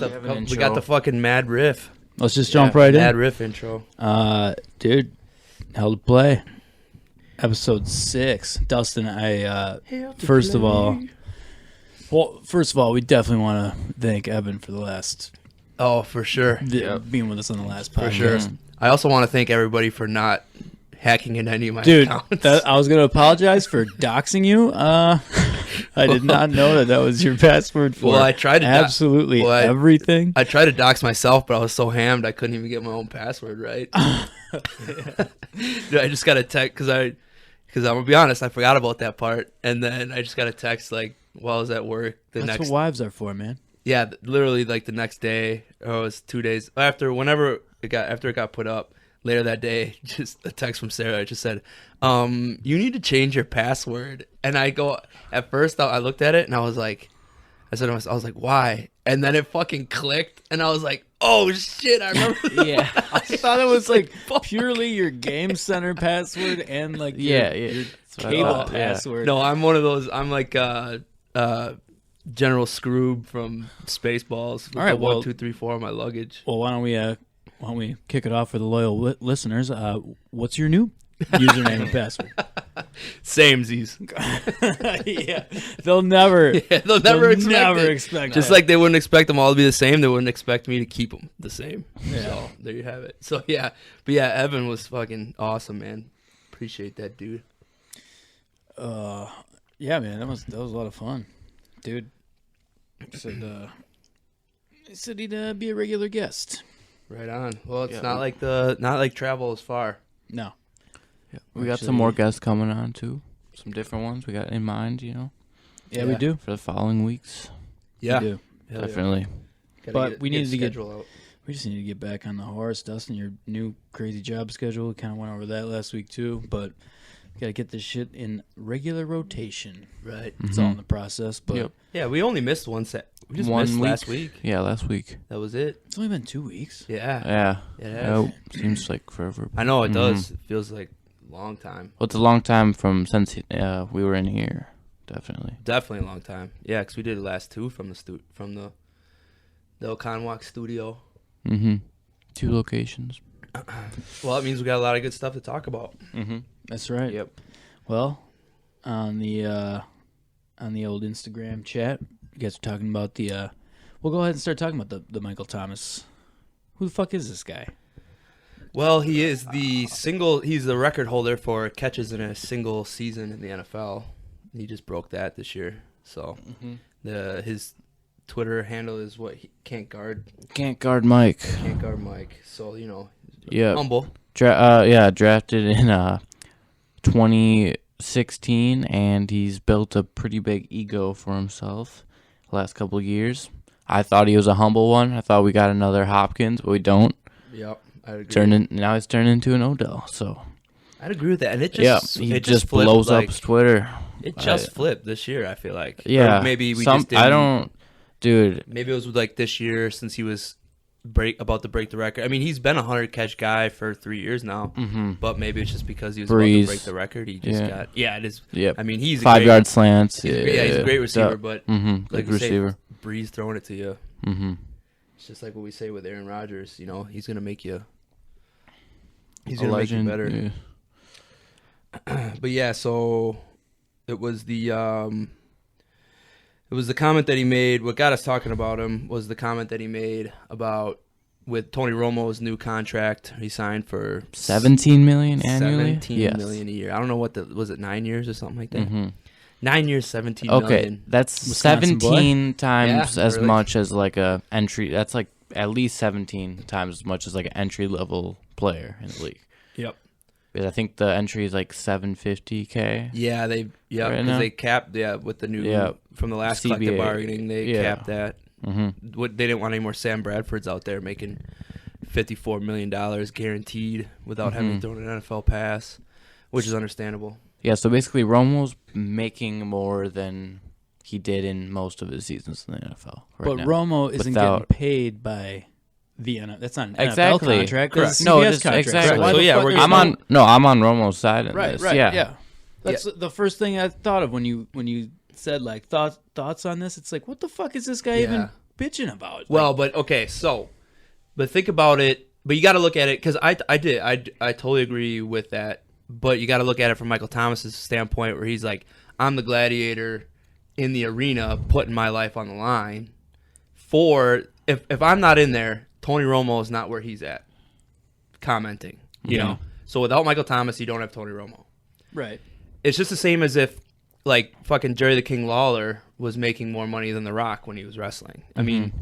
We got the fucking mad riff. Let's just jump right in. Mad riff intro. Dude, hell to play. Episode 6. Dustin, first of all, we definitely want to thank Evan for the last. Oh, for sure. Being with us on the last podcast. For sure. I also want to thank everybody for not hacking into any of my Dude, accounts. I was going to apologize for doxing you. I did not know that was your password for I tried to absolutely everything. I tried to dox myself, but I was so hammed I couldn't even get my own password right. Dude, I just got a text because I'm going to be honest, I forgot about that part. And then I just got a text while I was at work. That's what wives are for, man. Yeah, literally the next day, or it was 2 days after, after it got put up. Later that day, just a text from Sarah. It just said, you need to change your password. And at first I looked at it and I was like, why? And then it fucking clicked and I was like, oh shit, I remember. Yeah. I thought it was purely your Game Center password and your cable password. No, I'm one of those, I'm like General Scroob from Spaceballs. With all right, 1, 2, 3, 4 on my luggage. Well, why don't we kick it off for the loyal listeners? What's your new username and password? Samesies. Yeah, they'll never expect just that. like they wouldn't expect them all to be the same. They wouldn't expect me to keep them the same. Yeah. So there you have it. So yeah, but yeah, Evan was fucking awesome, man. Appreciate that, dude. Yeah, man, that was a lot of fun, dude. He said he'd be a regular guest. Right on. Well, it's not like travel is far. No. Yeah. We got some more guests coming on too. Some different ones we got in mind, Yeah, we do. For the following weeks. Yeah. We do. Definitely. Yeah. But we just need to get back on the horse. Dustin, your new crazy job schedule. We kind of went over that last week too, but we got to get this shit in regular rotation. Right. It's all in the process, but yeah, we only missed one set. We just one missed week. last week. Yeah, last week. That was it. it's only been 2 weeks. Yeah. Yeah. Seems like forever. I know it does. It feels like a long time. Well, it's a long time since we were in here. Definitely. Definitely a long time. Yeah, because we did the last 2 from the Oconwalk studio. 2 locations. Well, it means we got a lot of good stuff to talk about. That's right. Yep. Well, on the old Instagram chat, you guys are talking about we'll go ahead and start talking about the Michael Thomas. Who the fuck is this guy? Well, he's the record holder for catches in a single season in the NFL. He just broke that this year. So his Twitter handle is Can't guard Mike. Can't guard Mike. So, humble. Drafted in 2016, and he's built a pretty big ego for himself the last couple of years. I thought he was a humble one. I thought we got another Hopkins, but we don't. Yep, I agree. Now he's turned into an Odell, so I'd agree with that. And he just blows up his Twitter. It just flipped this year, I feel like. Yeah. Or maybe we just didn't. Dude. Maybe it was this year since he was about to break the record. I mean, he's been a 100-catch guy for 3 years now, but maybe it's just because he was about to break the record. He just got... Yeah, it is. Yep. I mean, he's 5-yard slants. He's a great receiver, but like receiver. Say, Breeze throwing it to you. It's just like what we say with Aaron Rodgers. He's going to make you... He's going to make you better. Yeah. But yeah, so it was the... It was the comment that he made. What got us talking about him was the comment that he made about with Tony Romo's new contract. He signed for $17 million annually. $17 million a year. I don't know was it 9 years or something like that. 9 years, $17 million. Okay, that's Wisconsin 17 times as really? much as like a entry. That's like at least 17 times as much as like an entry level player in the league. Yep. I think the entry is like $750K. Yeah, because they capped with the new from the last collective bargaining they capped that. They didn't want any more Sam Bradfords out there making $54 million guaranteed without having thrown an NFL pass, which is understandable. Yeah, so basically Romo's making more than he did in most of his seasons in the NFL. But now. Romo isn't getting paid by the NFL. That's not an NFL contract. That's a No, CBS contract. exactly. So So yeah, I'm on Romo's side in this. Right. Yeah. That's the first thing I thought of when you said like thoughts on this. It's like, what the fuck is this guy even bitching about? Well, but think about it. But you got to look at it because I totally agree with that. But you got to look at it from Michael Thomas's standpoint, where he's like, I'm the gladiator in the arena, putting my life on the line. If I'm not in there, Tony Romo is not where he's at. Commenting, you know. So without Michael Thomas, you don't have Tony Romo. Right. It's just the same as if like fucking Jerry the King Lawler was making more money than The Rock when he was wrestling. I mean,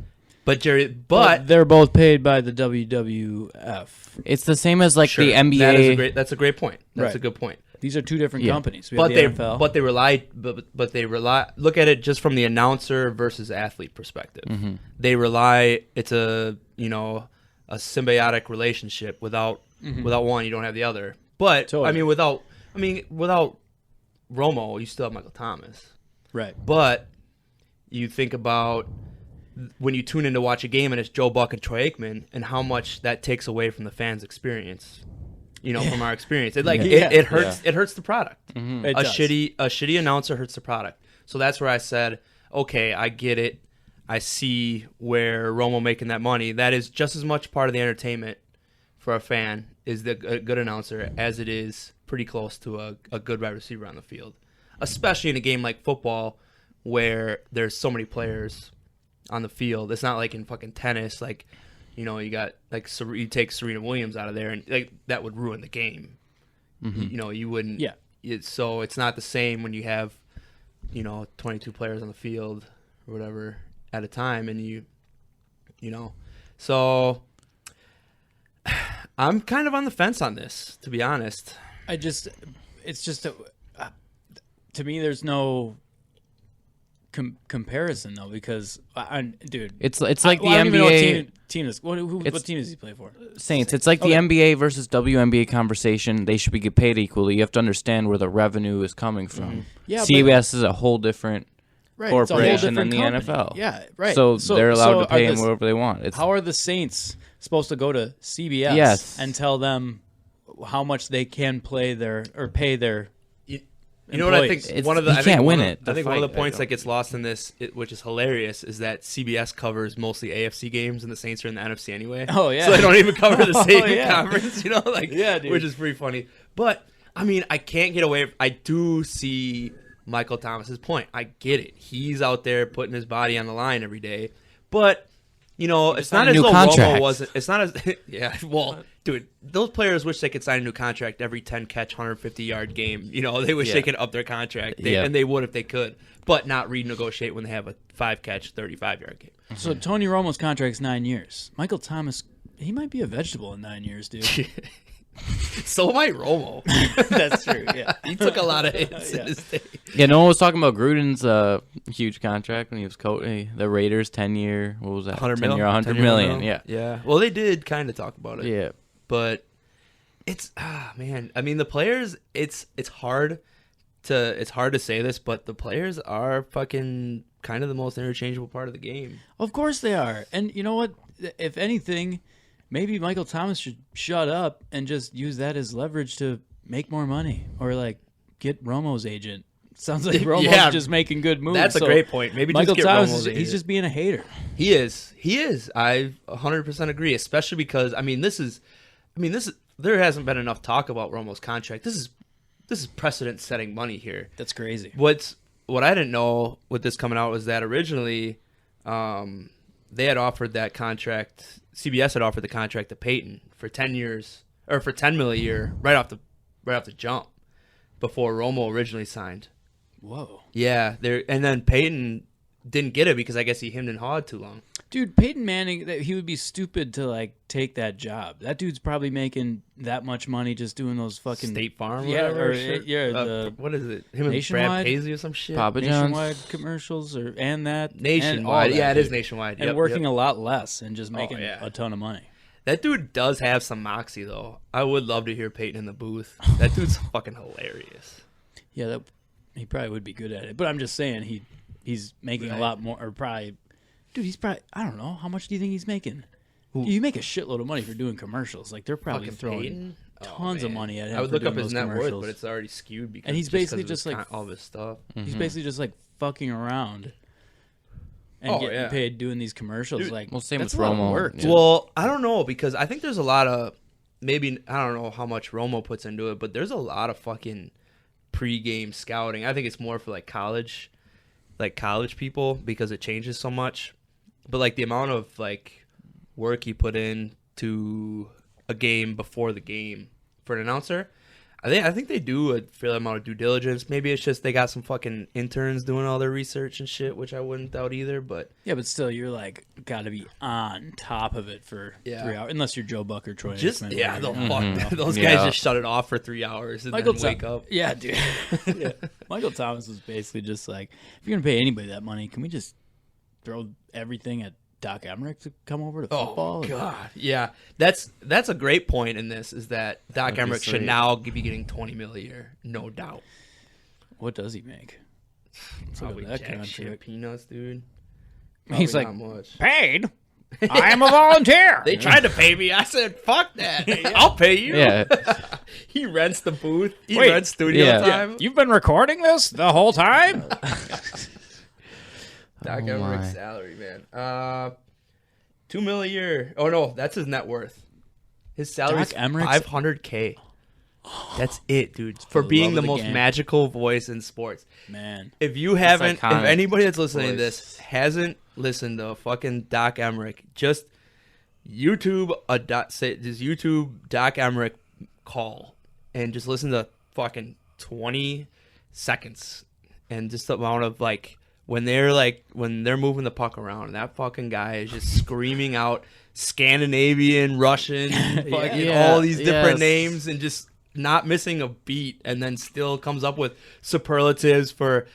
but they're both paid by the WWF. It's the same as like sure, the NBA. That's a great point. That's Right. a good point. These are two different companies. We But have the NFL. they rely. Look at it just from the announcer versus athlete perspective. They rely. It's a symbiotic relationship. Without one, you don't have the other. But Totally. without Romo, you still have Michael Thomas. Right. But you think about when you tune in to watch a game and it's Joe Buck and Troy Aikman, and how much that takes away from the fans' experience. From our experience, it hurts. Yeah. It hurts the product. It A does. shitty announcer hurts the product. So that's where I said, okay, I get it. I see where Romo making that money. That is just as much part of the entertainment for a fan is a good announcer as it is pretty close to a good wide receiver on the field, especially in a game like football where there's so many players on the field. It's not like in fucking tennis, like. You got like you take Serena Williams out of there, and like that would ruin the game. You wouldn't. Yeah. So it's not the same when you have, 22 players on the field or whatever at a time, and So I'm kind of on the fence on this, to be honest. To me, there's no comparison though, because dude, it's like the I don't even know NBA. what team does he play for? Saints. It's like the NBA versus WNBA conversation. They should be get paid equally. You have to understand where the revenue is coming from. Yeah, CBS is a whole different corporation than the company. NFL. Yeah, right. So they're allowed to pay him whatever they want. How are the Saints supposed to go to CBS and tell them how much they can pay their You know what I think? One of the you can't win it. I think one of the points that gets lost in this, which is hilarious, is that CBS covers mostly AFC games, and the Saints are in the NFC anyway. Oh yeah, so they don't even cover the same conference. Dude. Which is pretty funny. But I mean, I can't get away. I do see Michael Thomas's point. I get it. He's out there putting his body on the line every day, but. It's not as though Romo wasn't. It's not as Well, dude, those players wish they could sign a new contract every 10-catch, 150-yard game. They wish they could up their contract, and they would if they could, but not renegotiate when they have a 5-catch, 35-yard game. So Tony Romo's contract's 9 years. Michael Thomas, he might be a vegetable in 9 years, dude. So might Romo. That's true. Yeah, he took a lot of hits in his day. Yeah, no one was talking about Gruden's huge contract when he was coaching the Raiders, 10-year. What was that? 100 $100 million. Yeah. Well, they did kind of talk about it. Yeah, but it's man. I mean, the players. It's hard to say this, but the players are fucking kind of the most interchangeable part of the game. Of course they are, and you know what? If anything. Maybe Michael Thomas should shut up and just use that as leverage to make more money, or like get Romo's agent. Sounds like Romo's just making good moves. That's a great point. Maybe Michael just get Thomas Romo's agent. He's just being a hater. He is. I 100% agree, especially because there hasn't been enough talk about Romo's contract. This is precedent-setting money here. That's crazy. What I didn't know with this coming out was that originally they had offered that contract. CBS had offered the contract to Peyton for 10 years or for $10 million a year right off the jump before Romo originally signed. Whoa. Yeah, and then Peyton didn't get it because I guess he hemmed and hawed too long. Dude, Peyton Manning, he would be stupid to like take that job. That dude's probably making that much money just doing those fucking State Farm, yeah, whatever. What is it? Him and Brad Paisley or some shit. Papa Nationwide John's commercials and that Nationwide. and it is Nationwide. And working a lot less and just making a ton of money. That dude does have some moxie though. I would love to hear Peyton in the booth. That dude's fucking hilarious. Yeah, he probably would be good at it. But I'm just saying he's making a lot more, or probably. Dude, he's probably, I don't know, how much do you think he's making? Dude, you make a shitload of money for doing commercials. Like, they're probably throwing tons of money at him. I would for look up doing his those net worth, commercials. but it's already skewed because and he's basically just like all this stuff. He's basically just like fucking around. and getting paid doing these commercials. Dude, like, well, same that's with a lot of Romo. work. Yeah. Well, I don't know, because I think there's a lot of, maybe, I don't know how much Romo puts into it, but there's a lot of fucking pre-game scouting. I think it's more for like college people, because it changes so much. But like the amount of like work you put in to a game before the game for an announcer, I think they do a fair amount of due diligence. Maybe it's just they got some fucking interns doing all their research and shit, which I wouldn't doubt either. But yeah, but still, you're like got to be on top of it for 3 hours, unless you're Joe Buck or Troy. Just Aikman, they'll fuck those guys just shut it off for 3 hours and then wake up. Yeah, dude. Yeah. Michael Thomas was basically just like, if you're gonna pay anybody that money, can we just throw everything at Doc Emmerich to come over to football? Oh God, yeah, that's a great point in this, is that Doc Emmerich should now be getting $20 million a year, no doubt. What does he make? Probably jack shit peanuts, dude. Probably He's like, not much. Paid? I am a volunteer. They tried to pay me. I said, fuck that. I'll pay you. Yeah. He rents the booth. He rents studio time. Yeah. You've been recording this the whole time? Doc Emmerich's salary, man. $2 million a year. Oh no, that's his net worth. His salary is $500K. That's it, dude. For being the most magical voice in sports. Man. If you haven't, if anybody that's listening to this hasn't listened to fucking Doc Emmerich, just YouTube Doc Emmerich call and just listen to fucking 20 seconds, and just the amount of like when they're moving the puck around, and that fucking guy is just screaming out Scandinavian, Russian, fucking all these different names, and just not missing a beat, and then still comes up with superlatives for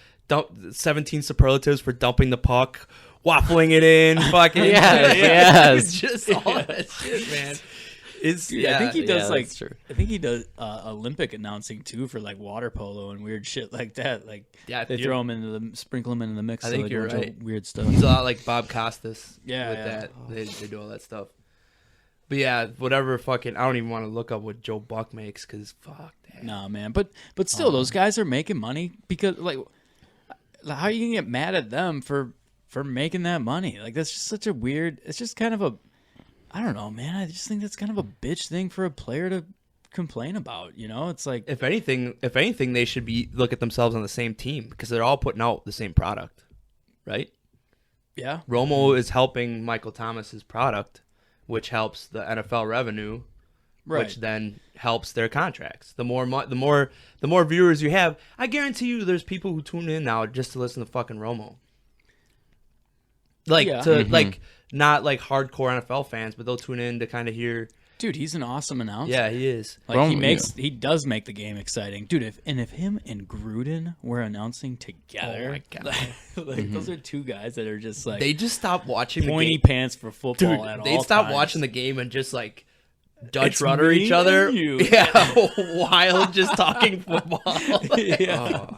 17 superlatives for dumping the puck, waffling it in, fucking it's just all that shit, man. Dude, I think he does I think he does Olympic announcing too, for like water polo and weird shit like that. Like they throw him sprinkle him into the mix. I think like you're right. Weird stuff. He's a lot like Bob Costas. That. They do all that stuff. But yeah, whatever fucking, I don't even want to look up what Joe Buck makes, because fuck that. Nah, man. But still, those guys are making money, because like, how are you gonna get mad at them for making that money? Like, that's just such a weird. It's just kind of a, I don't know, man. I just think that's kind of a bitch thing for a player to complain about. You know, it's like, if anything, they should look at themselves on the same team, because they're all putting out the same product, right? Yeah. Romo is helping Michael Thomas's product, which helps the NFL revenue, which then helps their contracts. The more viewers you have, I guarantee you, there's people who tune in now just to listen to fucking Romo. Like like not like hardcore NFL fans, but they'll tune in to kind of hear. Dude, he's an awesome announcer. Yeah, he is. Like Romo, he does make the game exciting, dude. If him and Gruden were announcing together, oh my God. Those are two guys that are just like, they just stopped watching pointy the game. pants for football. Dude, at all they'd stop times. watching the game and just like Dutch rudder each other. Yeah, while just talking football. Yeah.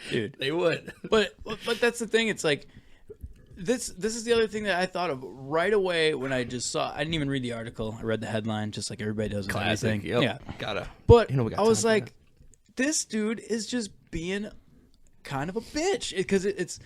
Dude, they would. But that's the thing. It's like, this is the other thing that I thought of right away when I just saw. I didn't even read the article. I read the headline, just like everybody does with everything. Yep. Yeah, gotta. But I was like, this dude is just being kind of a bitch, because it's.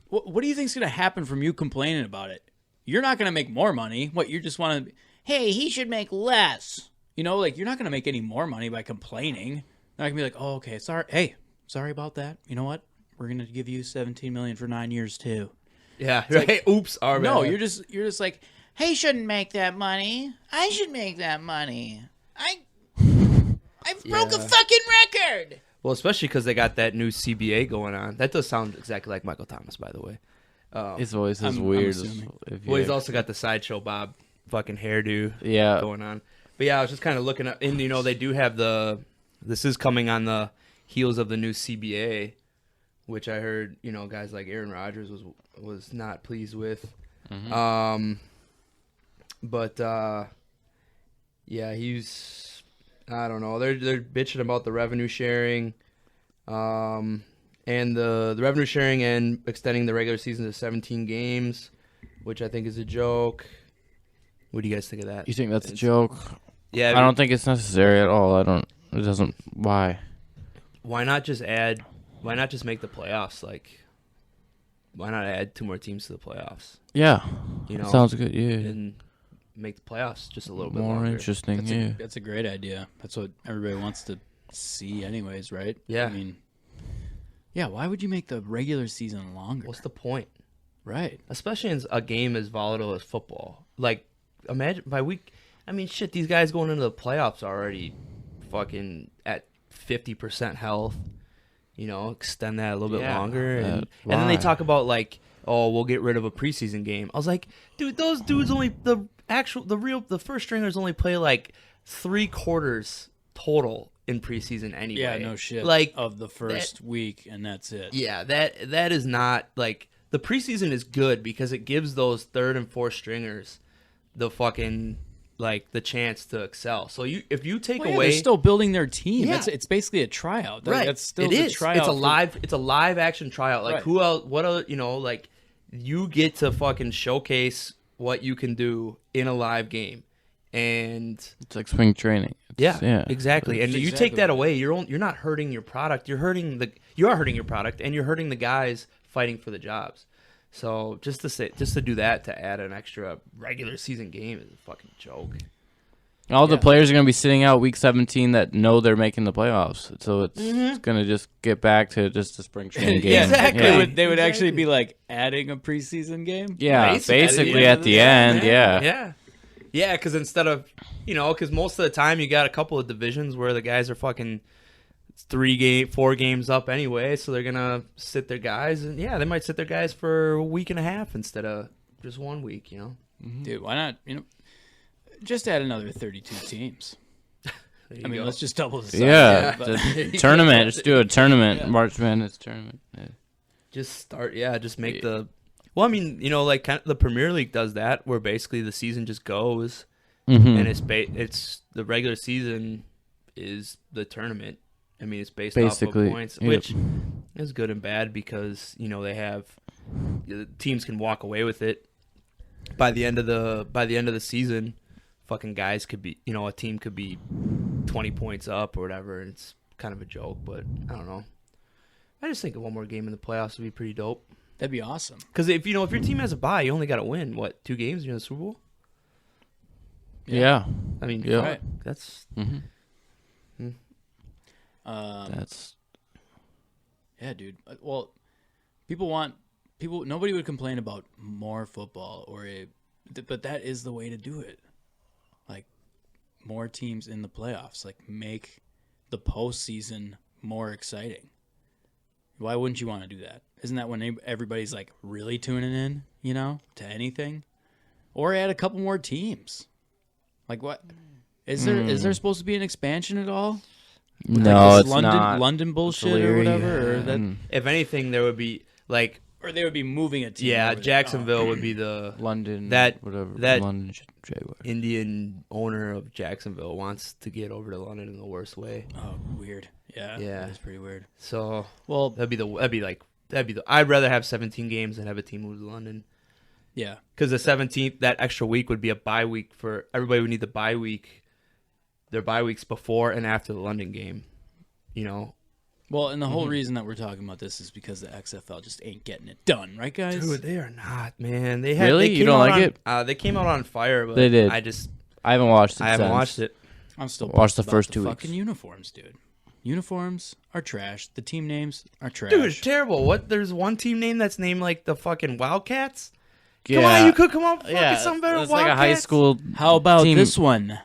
What do you think's gonna happen from you complaining about it? You're not gonna make more money. What, you just want to? Hey, he should make less. You know, like, you're not gonna make any more money by complaining. Not gonna be like, oh, okay, sorry. Hey, sorry about that. You know what? We're gonna give you $17 million for 9 years too. Yeah. Right. Like, oops. No, you're just like, he shouldn't make that money. I should make that money. I broke a fucking record. Well, especially because they got that new CBA going on. That does sound exactly like Michael Thomas, by the way. His voice is weird. Well, he's also got the Sideshow Bob fucking hairdo going on. But yeah, I was just kind of looking up, and they do have this is coming on the heels of the new CBA, which I heard, guys like Aaron Rodgers was not pleased with. Mm-hmm. Yeah, he's, I don't know. They're bitching about the revenue sharing, and the revenue sharing and extending the regular season to 17 games, which I think is a joke. What do you guys think of that? You think that's a joke? Yeah, I don't think it's necessary at all. It doesn't. Why? Why not just add why not just make the playoffs? Like, why not add 2 more teams to the playoffs? Yeah. You know, sounds good. Yeah. And make the playoffs just a little bit more longer. interesting. That's a great idea. That's what everybody wants to see, anyways, right? Yeah. I mean, yeah. Why would you make the regular season longer? What's the point? Right. Especially in a game as volatile as football. Like, imagine by week. I mean, shit. These guys going into the playoffs are already fucking at 50% health. You know, extend that a little bit longer, and then they talk about like, oh, we'll get rid of a preseason game. I was like, dude, those dudes only the first stringers only play like 3 quarters total in preseason anyway. Yeah, no shit. Like of the first week, and that's it. Yeah, that is not like the preseason is good because it gives those 3rd and 4th stringers the fucking like the chance to excel. So if you take away, they're still building their team. Yeah. It's basically a tryout. Right. That's still it the is. tryout. It's a live action tryout. Like Right. who else? What other? You know, like you get to fucking showcase what you can do in a live game, and it's like spring training. Yeah, exactly. And That's you exactly take that what away, you're not hurting your product. You are hurting your product, and you're hurting the guys fighting for the jobs. So just to do that, to add an extra regular season game is a fucking joke. All the players are going to be sitting out week 17 that know they're making the playoffs. So it's going to just get back to just a spring training game. Exactly. Yeah. They would actually be like adding a preseason game. Yeah, basically at the end. Yeah. Yeah, because instead of, because most of the time you got a couple of divisions where the guys are fucking 4 games up anyway, so they're going to sit their guys. And they might sit their guys for a week and a half instead of just 1 week, Dude, why not, just add another 32 teams. I mean, let's just double the size. Yeah, tournament. Just do a tournament, March Madness tournament. Yeah. Just start, just make the... Well, I mean, like kind of the Premier League does that, where basically the season just goes, and it's the regular season is the tournament. I mean, it's based off of points, which is good and bad because they have the teams can walk away with it by the end of the season. Fucking guys could be, a team could be 20 points up or whatever, and it's kind of a joke, but I don't know. I just think 1 more game in the playoffs would be pretty dope. That'd be awesome. Because if your team has a bye, you only got to win 2 games in the Super Bowl. Yeah. I mean, right. That's. That's. Yeah, dude. Well, nobody would complain about more football but that is the way to do it. Like, more teams in the playoffs. Like, make the postseason more exciting. Why wouldn't you want to do that? Isn't that when everybody's like really tuning in, to anything? Or add a couple more teams. Like, what? Is there supposed to be an expansion at all? No, like it's not. London bullshit or whatever? Or that, if anything, there would be like... Or they would be moving a team. Yeah, Jacksonville would be the... London, that London Jaguars. Indian owner of Jacksonville wants to get over to London in the worst way. Oh, weird. Yeah. That's pretty weird. So, well, I'd rather have 17 games than have a team move to London. Yeah. Because the 17th, that extra week would be a bye week for everybody. Would need the bye week, their bye weeks before and after the London game. Well, and the whole reason that we're talking about this is because the XFL just ain't getting it done, right, guys? Dude, they are not, man. You don't like it? They came out on fire, but they did. I haven't watched it. I haven't watched it. I'm still watched the first 2 weeks. Fucking uniforms, dude. Uniforms are trash. The team names are trash. Dude, it's terrible. What? There's one team name that's named like the fucking Wildcats. Yeah. Come on, you could come up with something better. It's Wildcats. like a high school. How about team. this one?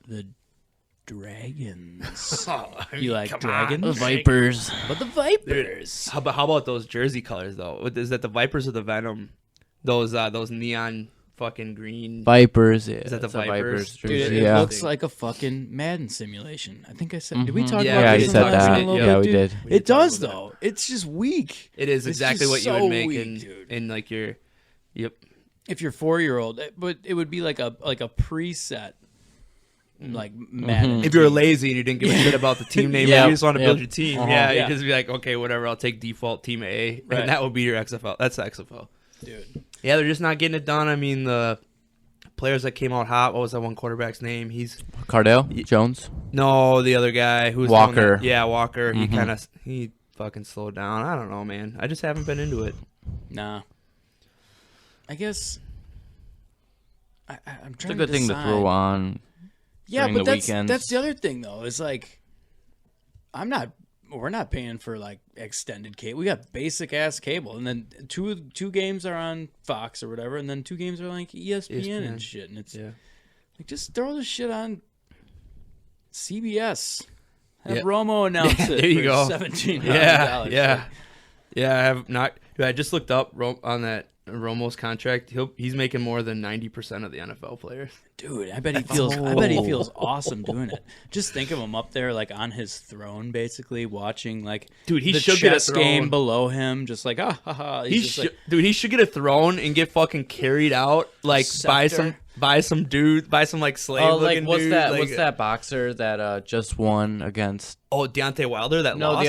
The Dragons. You like dragons? The Vipers. But the Vipers. Dude, how about those jersey colors though? Is that the Vipers or the Venom? Those neon fucking green Vipers. Yeah. Is that the Vipers? Dude, Dude, it looks like a fucking Madden simulation. I think I said. Did we talk about Yeah, this? you in said the last that. one a little Yeah, bit, we dude? did. It does though. It's just weak. It is It's exactly just what you so would make weak, dude. in like your. Yep. If you're 4-year-old, but it would be like a preset, like Madden. If you're lazy and you didn't give a shit about the team name, Yeah. you just want to build your team. Yeah. You just be like, okay, whatever. I'll take default team A, Right. and that will be your XFL. That's the XFL. Dude. Yeah, they're just not getting it done. I mean, the players that came out hot. What was that one quarterback's name? He's Cardell Jones. no, the other guy who's Walker. Walker. He fucking slow down. I don't know, man. I just haven't been into it. Nah. I guess I'm trying It's a good thing to throw on. Yeah, but that's the other thing though. Is like we're not paying for like extended cable. We got basic ass cable, and then two games are on Fox or whatever, and then 2 games are like ESPN and shit. And it's like just throw this shit on CBS. Have Romo announce it. There you for go. $17. Yeah. I have not. Dude, I just looked up on that Romo's contract. He's making more than 90% of the NFL players. Dude, I bet he feels awesome doing it. Just think of him up there, like on his throne, basically watching, like, dude, he the should get a chess throne. Game below him, just like He should get a throne and get fucking carried out, like by some like slave. Oh, like what's dude. that? Like, What's that boxer that just won against? Oh, Deontay Wilder that lost.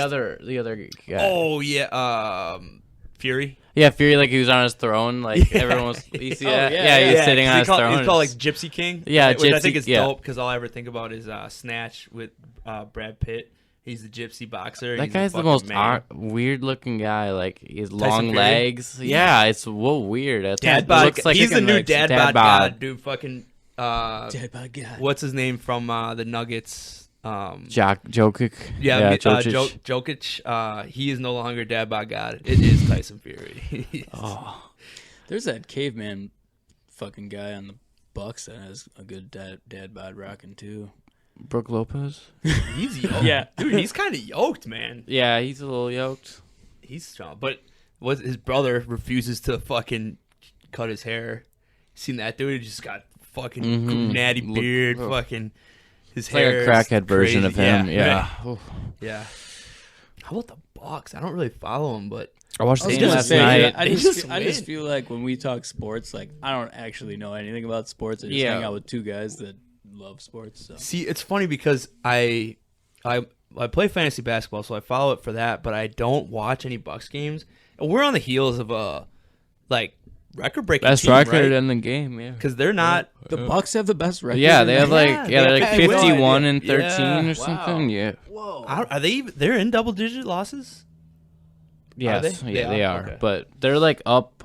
The other guy. Oh yeah, Fury. Yeah, Fury, like he was on his throne, like everyone was. You see that? He was sitting on his throne. He's called like Gypsy King. Yeah, which I think is Gypsy, dope because all I ever think about is Snatch with Brad Pitt. He's the gypsy boxer. That guy's the most weird-looking guy. Like he has long Fury? legs. Yeah, it's weird. Dad bod. Looks like he's the new dad bod god, dude. Fucking dad bod god. What's his name from the Nuggets? Jokic. Jokic. He is no longer dad bod god. It is Tyson Fury. There's that caveman fucking guy on the Bucks that has a good dad bod rocking too. Brook Lopez. He's yoked. Yeah, dude, he's kind of yoked, man. Yeah, he's a little yoked. He's strong, but his brother refuses to fucking cut his hair. Seen that dude? He just got fucking natty beard, fucking his hair. Like a crackhead version of him. Yeah. Yeah. How about the Bucks? I don't really follow them, but I watched the game last night. I just feel like when we talk sports, like I don't actually know anything about sports. I just hang out with 2 guys that love sports. So. See, it's funny because I play fantasy basketball, so I follow it for that, but I don't watch any Bucks games. And we're on the heels of a record-breaking best team, record right? in the game, because they're not. The Bucks have the best record. Yeah, they have they're like 51 and 13 or something. Yeah. Whoa. Are they? They're in double-digit losses. Yes, they are. Okay. But they're like up.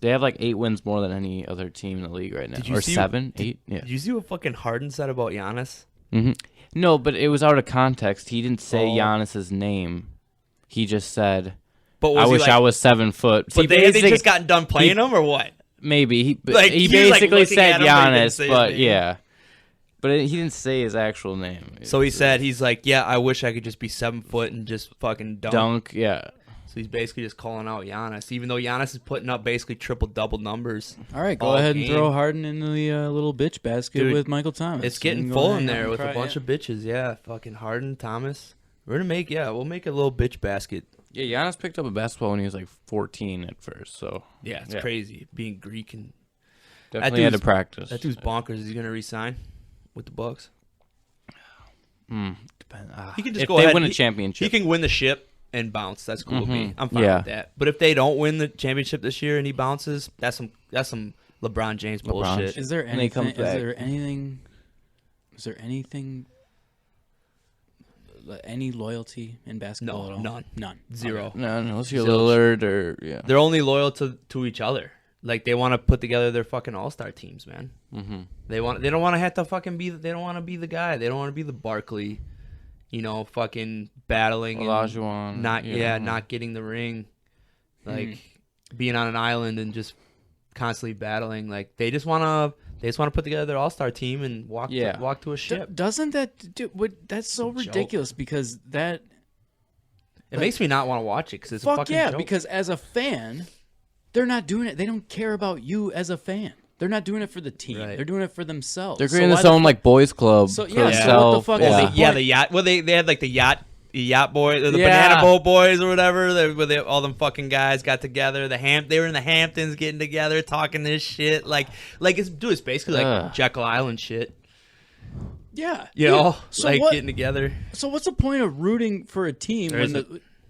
They have like 8 wins more than any other team in the league right now. Or 7, 8. Yeah. Did you see what fucking Harden said about Giannis? Mm-hmm. No, but it was out of context. He didn't say Giannis's name. He just said, I wish I was 7 foot. But they just gotten done playing him or what? Maybe. He basically said Giannis, but yeah. But he didn't say his actual name. So he said, he's like, yeah, I wish I could just be 7 foot and just fucking dunk. Yeah. So he's basically just calling out Giannis, even though Giannis is putting up basically triple-double numbers. All right, go ahead and throw Harden in the little bitch basket with Michael Thomas. It's getting full in there with a bunch of bitches. Yeah, fucking Harden, Thomas. We'll make a little bitch basket. Yeah, Giannis picked up a basketball when he was like 14 at first. So yeah, it's crazy being Greek and definitely had to practice. That dude's bonkers. Is he gonna resign with the Bucks? Depends. He can just if go they ahead. win a championship. He can win the ship and bounce. That's cool with me. I'm fine with that. But if they don't win the championship this year and he bounces, that's some LeBron James bullshit. Is there anything? Any loyalty in basketball at all? None. Zero. No, unless you're Lillard or They're only loyal to each other. Like they want to put together their fucking all-star teams, man. Mm-hmm. They don't want to have to fucking be. They don't want to be the guy. They don't want to be the Barkley. Fucking battling Olajuwon, and not getting the ring, like being on an island and just constantly battling. Like they just want to put together their all-star team and walk to a ship. Doesn't that that's so ridiculous because that it makes me not want to watch it because it's a fucking joke. Because as a fan, they're not doing it. They don't care about you as a fan. They're not doing it for the team. Right. They're doing it for themselves. They're creating their own like boys club. So for themselves. So what the fuck? The yacht. Well, they had like the yacht boys, or the banana boat boys, or whatever. Where all them fucking guys got together. They were in the Hamptons getting together, talking this shit. It's basically like Jekyll Island shit. Yeah, getting together. So what's the point of rooting for a team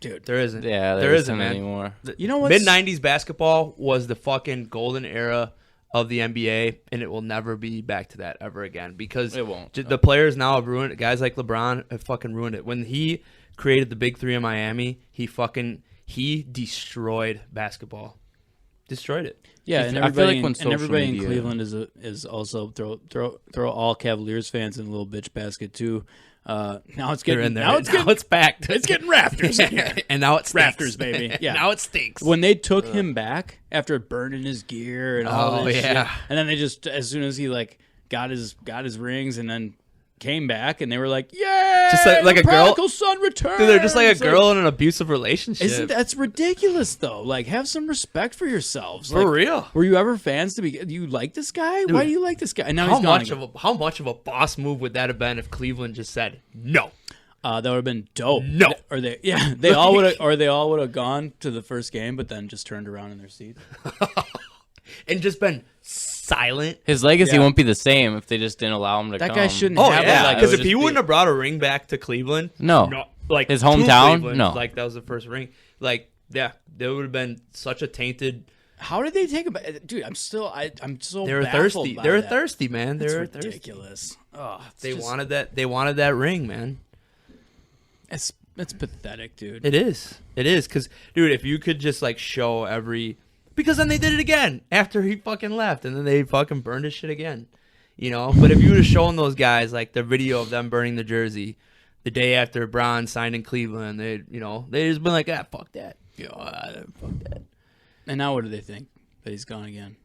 dude? There isn't. Yeah, there isn't anymore. You know what? Mid-90s basketball was the fucking golden era of the NBA, and it will never be back to that ever again because it won't. The players now have ruined it. Guys like LeBron have fucking ruined it. When he created the Big Three in Miami, he destroyed basketball. Destroyed it. Yeah, and everybody, in Cleveland is also throw all Cavaliers fans in a little bitch basket too. Now it's getting in there. Now it's back. It's getting rafters in here. And now it stinks. Rafters, baby. Yeah. Now it stinks. When they took him back after burning his gear and all this shit, and then they just as soon as he like got his rings and then came back and they were like, yeah, just like a girl, son returns. Dude, they're just like a girl in an abusive relationship. That's ridiculous though? Like, have some respect for yourselves. For like, real. Were you ever fans to be? Do you like this guy? Dude, why do you like this guy? And now how much of a boss move would that have been if Cleveland just said no? That would have been dope. No, they all would have gone to the first game, but then just turned around in their seats and just been silent. His legacy won't be the same if they just didn't allow him to come. That guy shouldn't have it. Because if he wouldn't have brought a ring back to Cleveland, like his hometown, like that was the first ring. Like, yeah, there would have been such a tainted. How did they take it back? Dude, I'm so they were thirsty. They were thirsty, man. They were ridiculous. Oh, they wanted that. They wanted that ring, man. It's pathetic, dude. It is. Because, dude, if you could just like show because then they did it again after he fucking left, and then they fucking burned his shit again, you know. But if you would have shown those guys like the video of them burning the jersey the day after Bron signed in Cleveland, they just been like, fuck that, fuck that. And now what do they think that he's gone again?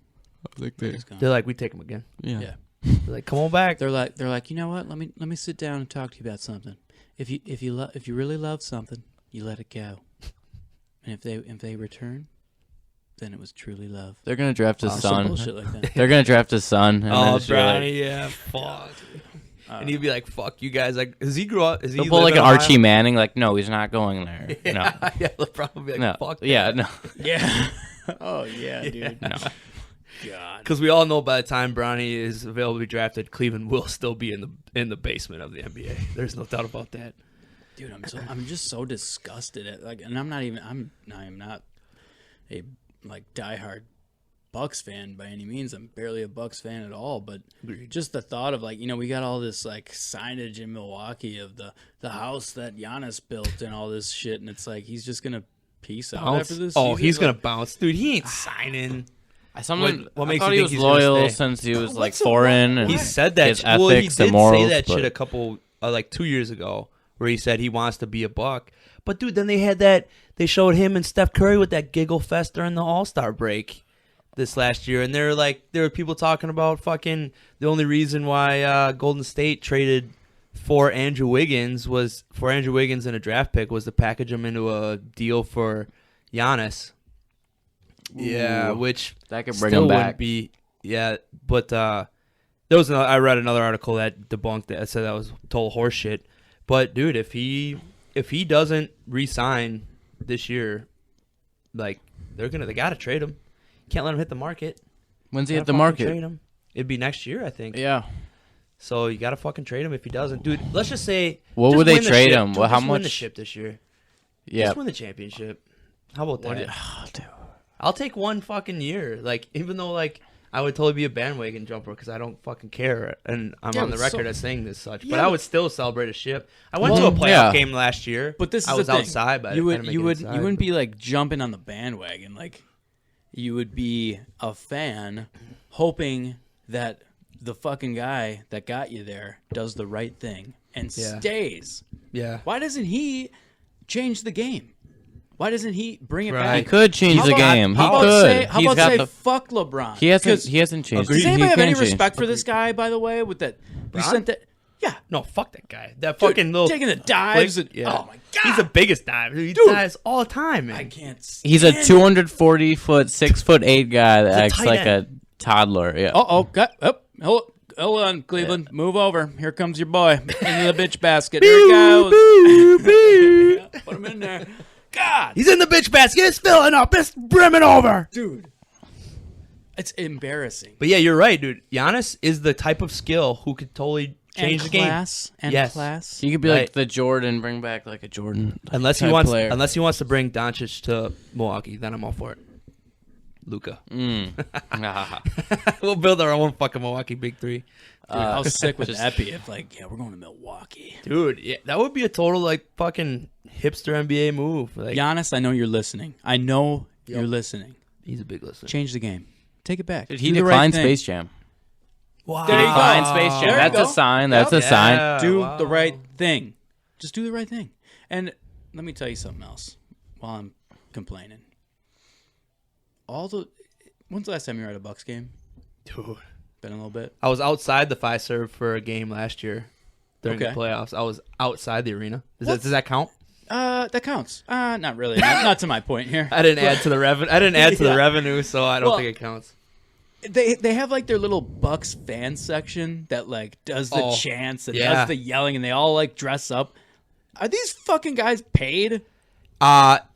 They're like, we take him again. Yeah. They're like, come on back. They're like, you know what? Let me sit down and talk to you about something. If you really love something, you let it go, and if they return, then it was truly love. They're gonna draft his son. Bullshit like that. They're gonna draft his son. And Brownie, yeah, fuck. And he'd be like, "Fuck you guys!" Like, does he grow up? Is he pull like an Archie Manning? Like, no, he's not going there. No. Yeah, LeBron would be like, no. "Fuck." Yeah, no. Yeah. Oh yeah, dude. No. God. Because we all know by the time Brownie is available to be drafted, Cleveland will still be in the basement of the NBA. There's no doubt about that. Dude, I'm just so disgusted at and I'm not a like diehard Bucks fan by any means. I'm barely a Bucks fan at all, but just the thought of like, we got all this like signage in Milwaukee of the house that Giannis built and all this shit, and it's like he's just gonna peace out after this season. He's gonna bounce, dude. He ain't signing. What makes you think he's loyal since he was like foreign? And he said that. His ethics he did and morals, say that shit a couple like 2 years ago, where he said he wants to be a Buck. But dude, then they showed him and Steph Curry with that giggle fest during the All-Star break this last year, and there were people talking about fucking the only reason why Golden State traded for Andrew Wiggins and a draft pick was to package him into a deal for Giannis. Yeah, which that could bring him back. But there was I read another article that debunked that. Said that was total horse shit. But dude, if he doesn't re-sign this year, like they gotta trade him. Can't let him hit the market. When's he hit the market? Trade him. It'd be next year, I think. Yeah. So you gotta fucking trade him if he doesn't, dude. Let's just say. What would they trade him? Well, how much? Win the ship this year. Yeah. Just win the championship. How about that? Dude. I'll take one fucking year. Like, even though, like, I would totally be a bandwagon jumper because I don't fucking care. And I'm on the record as saying this such. But I would still celebrate a ship. I went to a playoff game last year. But this is I was the thing. outside, but you wouldn't be, like, jumping on the bandwagon. Like, you would be a fan hoping that the fucking guy that got you there does the right thing and stays. Yeah. Why doesn't he change the game? Why doesn't he bring it back? He could change the game. How about say fuck LeBron? He hasn't changed. Does anybody have any respect for this guy, by the way, with that? You sent that. Yeah. No, fuck that guy. That fucking little taking the dives. Oh my god. He's the biggest dive. He dives all the time, man. I can't. He's a 240-foot, 6'8" guy that acts like a toddler. Yeah. Hold on, Cleveland. Move over. Here comes your boy into the bitch basket. Here he goes. Put him in there. God, he's in the bitch basket. It's filling up. It's brimming over, dude. It's embarrassing. But yeah, you're right, dude. Giannis is the type of skill who could totally change the game. Class. He could be like the Jordan, bring back like a Jordan. Unless he wants to bring Doncic to Milwaukee, then I'm all for it. Luka. Mm. We'll build our own fucking Milwaukee Big Three. Dude, how sick would that be if, like, yeah, we're going to Milwaukee. Dude, yeah, that would be a total, like, fucking hipster NBA move. Like, Giannis, I know you're listening. I know you're listening. He's a big listener. Change the game. Take it back. Dude, he declined Space Jam. Wow. He declined Space Jam. There That's you a go. sign. That's a sign. Yeah, Do wow. the right thing. Just do the right thing. And let me tell you something else while I'm complaining. When's the last time you were at a Bucks game? Dude. Been a little bit. I was outside the Fiserv for a game last year during the Okay. playoffs. I was outside the arena. Does that count? That counts. Not really. Not to my point here. I didn't add to the revenue. I didn't add to Yeah. the revenue, so I don't Well, think it counts. They have like their little Bucks fan section that like does the chants and yeah. does the yelling, and they all like dress up. Are these fucking guys paid?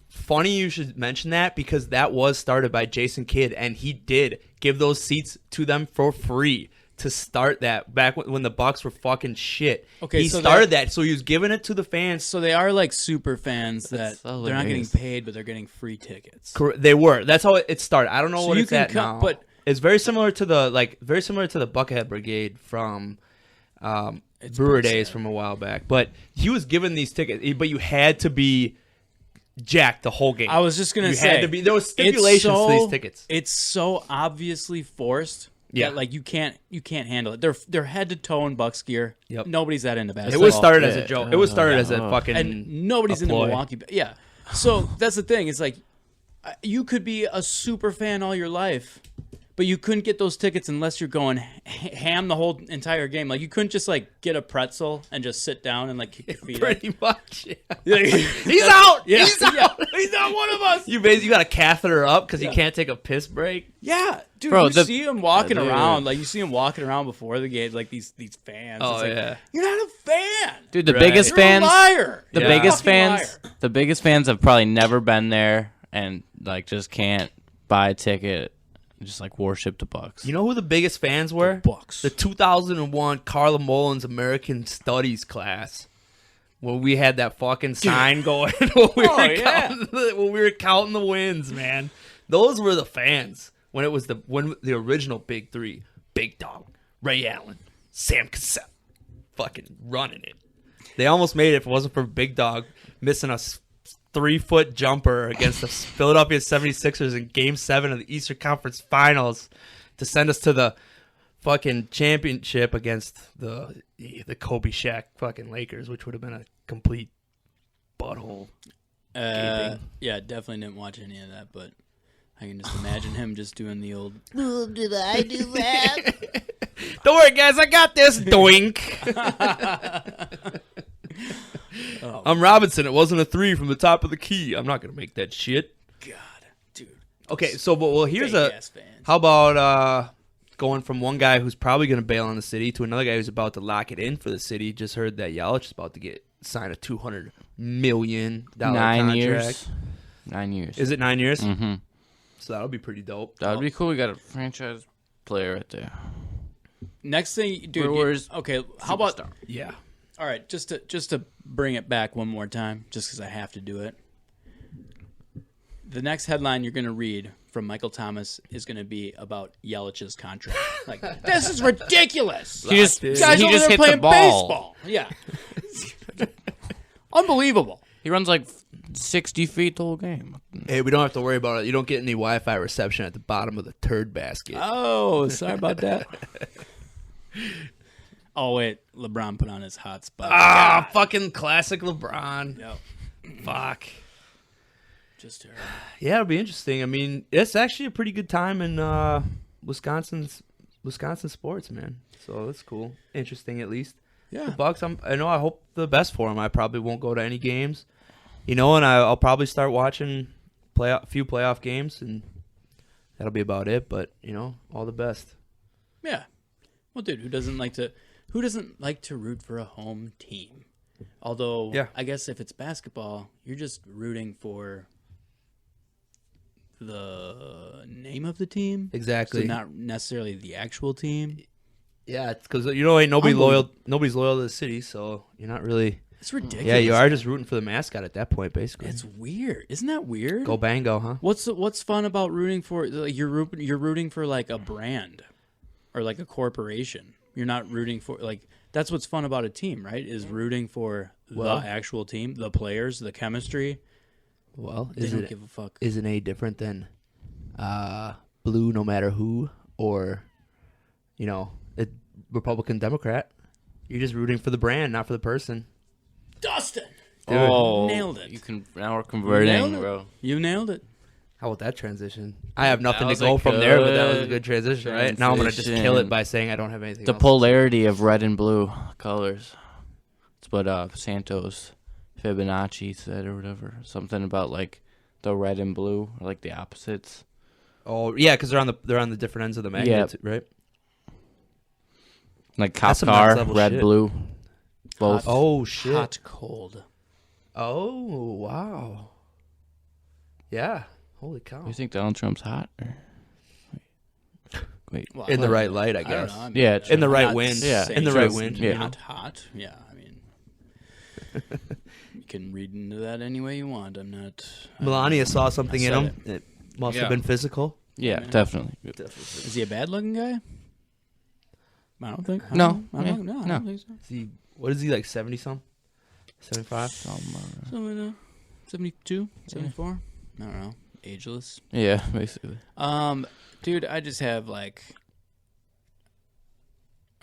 Funny you should mention that because that was started by Jason Kidd, and he did give those seats to them for free to start that back when the Bucks were fucking shit. Okay, he so started that, so he was giving it to the fans. So they are like super fans that so they're not getting hilarious. paid, but they're getting free tickets. They were. That's how it started. I don't know So what you it's can at now, but it's very similar to the Buckethead Brigade from Brewer days from a while back. But he was given these tickets, but you had to be jacked the whole game. I was just gonna say had to be. There was stipulations to these tickets. It's so obviously forced. Yeah. that, like you can't handle it. They're head to toe in Bucks gear. Yep. Nobody's that into It basketball. was started as a joke. It was started as a fucking and nobody's into ploy. Milwaukee. Yeah. So that's the thing. It's like you could be a super fan all your life, but you couldn't get those tickets unless you're going ham the whole entire game. Like you couldn't just like get a pretzel and just sit down and like kick your feet up. Pretty much. Yeah. He's out. Yeah. He's out. He's not one of us. You got a catheter up because you can't take a piss break. Yeah, dude. Bro, you see him walking dude. around, like you see him walking around before the game, like these fans. Oh, it's like, yeah. you're not a fan. Dude, the Right. biggest You're fans. a liar. The Yeah. biggest Fucking fans. liar. The biggest fans have probably never been there and like just can't buy a ticket. Just like worship the Bucks. You know who the biggest fans were? Bucks. The 2001 Carla Mullins American Studies class. When we had that fucking sign going when we were counting the wins, man. Those were the fans when it was the original Big Three. Big Dog, Ray Allen, Sam Cassell, fucking running it. They almost made it if it wasn't for Big Dog missing a 3-foot jumper against the Philadelphia 76ers in Game 7 of the Eastern Conference Finals to send us to the fucking championship against the Kobe Shaq fucking Lakers, which would have been a complete butthole. Yeah, definitely didn't watch any of that, but I can just imagine him just doing the old. Did I do that? Don't worry, guys, I got this. Doink. I'm Robinson. It wasn't a 3 from the top of the key. I'm not gonna make that shit. God, dude. Okay, so here's Fake-ass fans. how about going from one guy who's probably going to bail on the city to another guy who's about to lock it in for the city. Just heard that Yelich is about to sign a $200 million contract. years. 9 years. Is it 9 years? Mm-hmm. So that'll be pretty dope. That would be cool. We got a franchise player right there. Next thing, dude. Brewers Okay, how about? superstar. Yeah. All right, just to bring it back one more time, just because I have to do it. The next headline you're going to read from Michael Thomas is going to be about Yelich's contract. Like, this is ridiculous. He just Guys he over just there hit playing the ball. baseball. Yeah. Unbelievable. He runs like 60 feet the whole game. Hey, we don't have to worry about it. You don't get any Wi-Fi reception at the bottom of the turd basket. Oh, sorry about that. Oh, wait. LeBron put on his hot spot. Fucking classic LeBron. Yep. Fuck. Just her. Yeah, it'll be interesting. I mean, it's actually a pretty good time in Wisconsin sports, man. So that's cool. Interesting, at least. Yeah. The Bucks. I hope the best for them. I probably won't go to any games, and I'll probably start watching a few playoff games, and that'll be about it. But all the best. Yeah. Well, dude, who doesn't like to root for a home team? Although, Yeah. I guess if it's basketball, you're just rooting for the name of the team. Exactly. So not necessarily the actual team. Yeah, it's because ain't nobody loyal. Nobody's loyal to the city, so you're not really. It's ridiculous. Yeah, you are just rooting for the mascot at that point, basically. It's weird. Isn't that weird? Go Bango, huh? What's fun about rooting for? Like, you're rooting for like a brand or like a corporation. You're not rooting for like that's what's fun about a team, right? Is rooting for the actual team, the players, the chemistry. Well, they don't give a fuck. Isn't any different than blue no matter who or a Republican Democrat? You're just rooting for the brand, not for the person. Dustin. Dude. Oh, nailed it. Now we're converting, bro. You nailed it. How about that transition? I have nothing to was go a from there, but that was a good good transition, right? Now I'm going to just kill it by saying I don't have anything The else. polarity of red and blue colors. It's what Santos Fibonacci said or whatever. Something about like the red and blue are like the opposites. Oh, yeah, because they're on the different ends of the magnet, right? Like cop That's some car, next level red, shit. blue. Both. Oh, shit. Hot, cold. Oh, wow. Yeah. Holy cow. You think Donald Trump's hot? Or... Wait. Well, In the right light, I I don't guess. know. I mean, Yeah, In the I'm right not wind. saying In the right it's wind. Yeah. Not hot. Yeah, I mean, you can read into that any way you want. I'm not. Melania saw something in said him. It must have Yeah. been physical. Yeah, man. definitely. Is he a bad-looking guy? I don't think. No. I don't No. think so. What is he, like 70-some? 75? So, 72, 74. I don't know. Ageless. Yeah, basically. Dude, I just have like.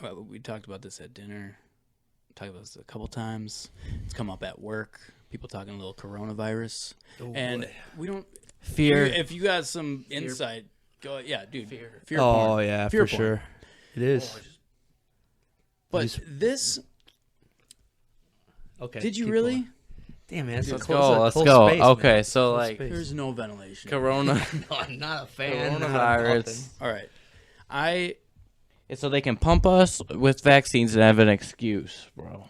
Well, we talked about this at dinner. Talked about this a couple times. It's come up at work. People talking a little coronavirus, and we don't. Fear. If you got some insight, go. Yeah, dude. Fear Oh, porn. yeah, Fear for porn. sure. It is. But this. Okay. Did you keep really? going. Damn, man. Let's go. Okay, so like There's no ventilation. Corona. No, I'm not a fan. Coronavirus. All right. So they can pump us with vaccines and have an excuse, bro.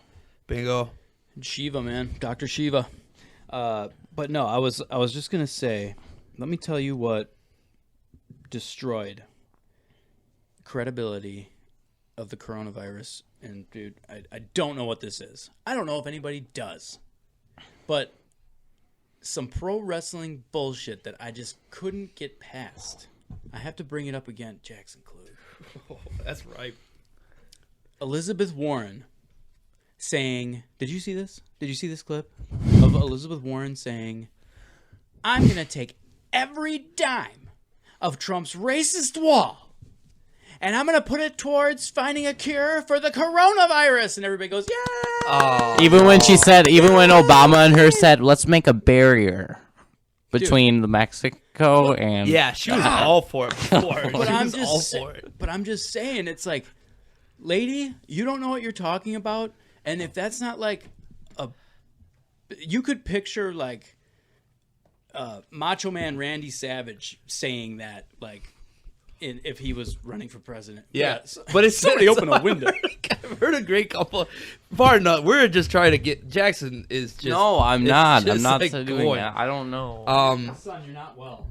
Bingo. Shiva, man, Dr. Shiva. But no, I was just gonna say, let me tell you what destroyed credibility of the coronavirus. And dude, I don't know what this is. I don't know if anybody does, but some pro wrestling bullshit that I just couldn't get past. I have to bring it up again, Jackson Klug. Oh, that's right. Elizabeth Warren saying, did you see this? Did you see this clip of Elizabeth Warren saying, I'm going to take every dime of Trump's racist wall and I'm going to put it towards finding a cure for the coronavirus. And everybody goes, yeah. Even when Obama and her said, let's make a barrier between the Mexico and... Yeah, she was all for it before. But But I'm just saying, it's like, lady, you don't know what you're talking about. And if that's not like you could picture like Macho Man Randy Savage saying that, like, if he was running for president. Yeah, but it's somebody open a window. I've heard a great couple. Pardon, we're just trying to get Jackson is just. No, I'm not. I'm not like doing going. that. I don't know. Son, you're not well.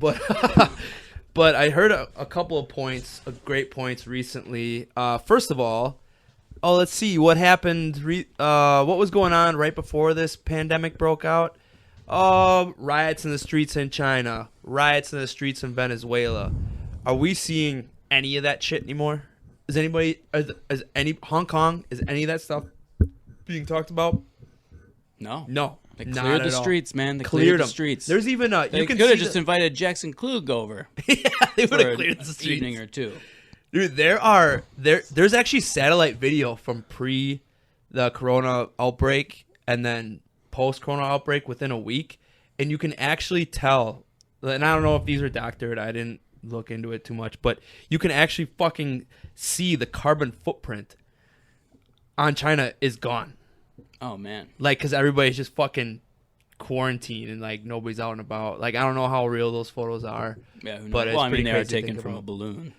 But I heard a couple of great points recently. First of all, let's see what happened. What was going on right before this pandemic broke out? Riots in the streets in China, riots in the streets in Venezuela. Are we seeing any of that shit anymore? Is any Hong Kong? Is any of that stuff being talked about? No. They Not cleared the at all. streets, man. They Cleared cleared the them. streets. There's even they you can could have see just invited Jackson Klug over yeah, they for would have cleared the an streets. evening or two. Dude, there's actually satellite video from pre the corona outbreak and then post corona outbreak within a week, and you can actually tell. And I don't know if these are doctored. I didn't look into it too much, but you can actually fucking see the carbon footprint on China is gone. Oh man, Like, because everybody's just fucking quarantined and like nobody's out and about. Like, I don't know how real those photos are. yeah. Who knows? But it's well, I mean, pretty they are crazy to taken think from about. a balloon.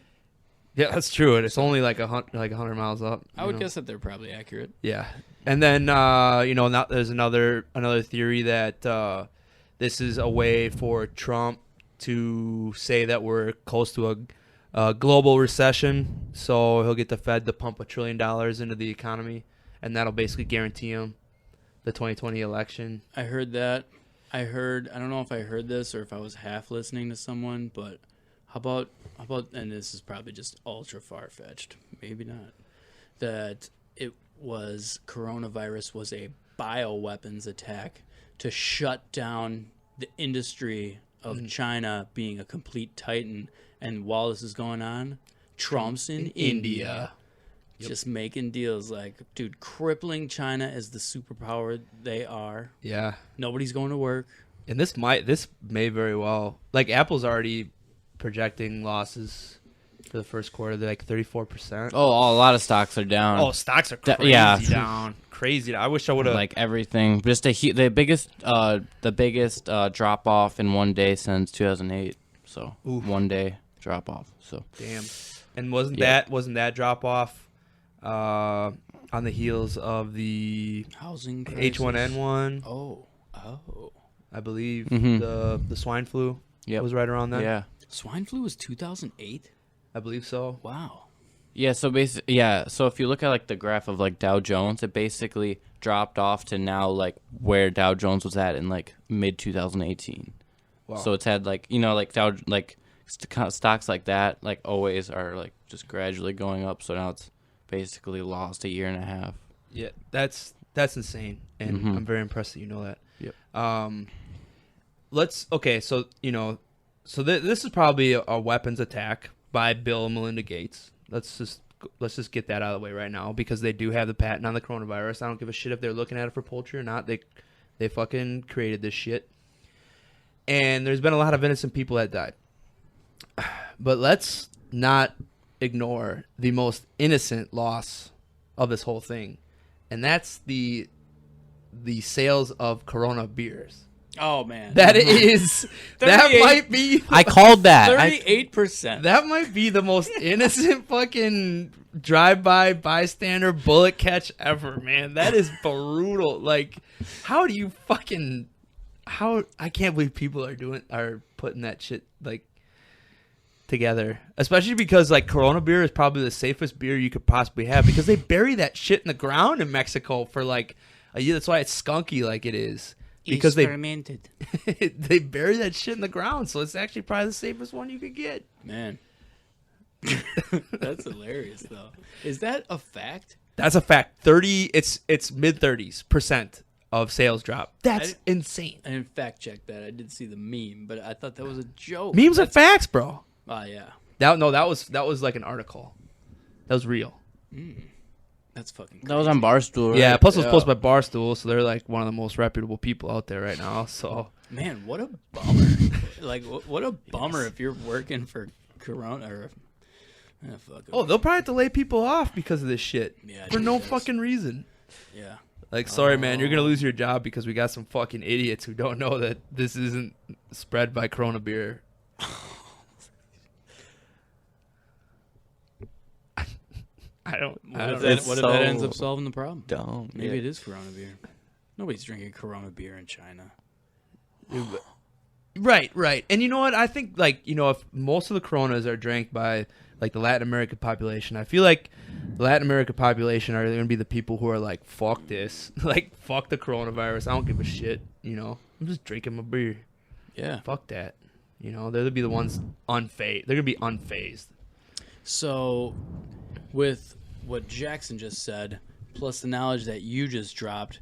Yeah, that's true, and it's only like 100 miles up. I would guess that they're probably accurate. Yeah, and then now there's another theory that this is a way for Trump to say that we're close to a global recession, so he'll get the Fed to pump $1 trillion into the economy, and that'll basically guarantee him the 2020 election. I heard that. I don't know if I heard this or if I was half listening to someone, but how about, and this is probably just ultra far-fetched, maybe not, that coronavirus was a bioweapons attack to shut down the industry of China being a complete titan. And while this is going on, Trump's in India. Yep. Just making deals like, dude, crippling China as the superpower they are. Yeah. Nobody's going to work. And this may very well, like Apple's already projecting losses for the first quarter. They're like 34%. Oh, a lot of stocks are down. Oh, stocks are crazy down. Crazy. I wish I would have. Like everything. Just the biggest drop off in one day since 2008. So Oof. 1 day drop off. So damn. And wasn't that drop off on the heels of the housing crisis. H1N1? Oh. I believe the swine flu was right around that. Yeah. Swine flu was 2008? I believe so. Wow. Yeah, so so if you look at like the graph of like Dow Jones, it basically dropped off to now like where Dow Jones was at in like mid 2018. Wow. So it's had like, like stocks like that like always are like just gradually going up. So now it's basically lost a year and a half. Yeah, that's insane, and I'm very impressed that you know that. Yep. This is probably a weapons attack by Bill and Melinda Gates. Let's just get that out of the way right now, because they do have the patent on the coronavirus. I don't give a shit if they're looking at it for poultry or not. They fucking created this shit, and there's been a lot of innocent people that died. But let's not ignore the most innocent loss of this whole thing, and that's the sales of Corona beers. Oh man, that might be. I called that 38%. That might be the most innocent fucking drive-by bystander bullet catch ever, man. That is brutal. Like, how do you fucking? I can't believe people are putting that shit like together, especially because like Corona beer is probably the safest beer you could possibly have, because they bury that shit in the ground in Mexico for like a year. That's why it's skunky like it is. Because they bury that shit in the ground, so it's actually probably the safest one you could get. Man, that's hilarious, though. Is that a fact? That's a fact. It's mid-30s% of sales drop. That's insane. I didn't fact check that. I did see the meme, but I thought that was a joke. Memes are facts, bro. Yeah. That was like an article. That was real. That's fucking crazy. That was on Barstool, right? Yeah, plus it was posted by Barstool, so they're like one of the most reputable people out there right now. So man, what a bummer. Like, what a bummer if you're working for Corona or... they'll probably have to lay people off because of this shit. Yeah, for no fucking reason. Yeah. Like, sorry, man, you're going to lose your job because we got some fucking idiots who don't know that this isn't spread by Corona beer. What if that ends up solving the problem? Dumb. Maybe it is Corona beer. Nobody's drinking Corona beer in China. Right. And you know what? I think, like, if most of the Coronas are drank by, like, the Latin American population, I feel like the Latin American population are going to be the people who are like, fuck this. Like, fuck the coronavirus. I don't give a shit, I'm just drinking my beer. Yeah. Fuck that. They're going to be the ones unfazed. They're going to be unfazed. So, with what Jackson just said, plus the knowledge that you just dropped,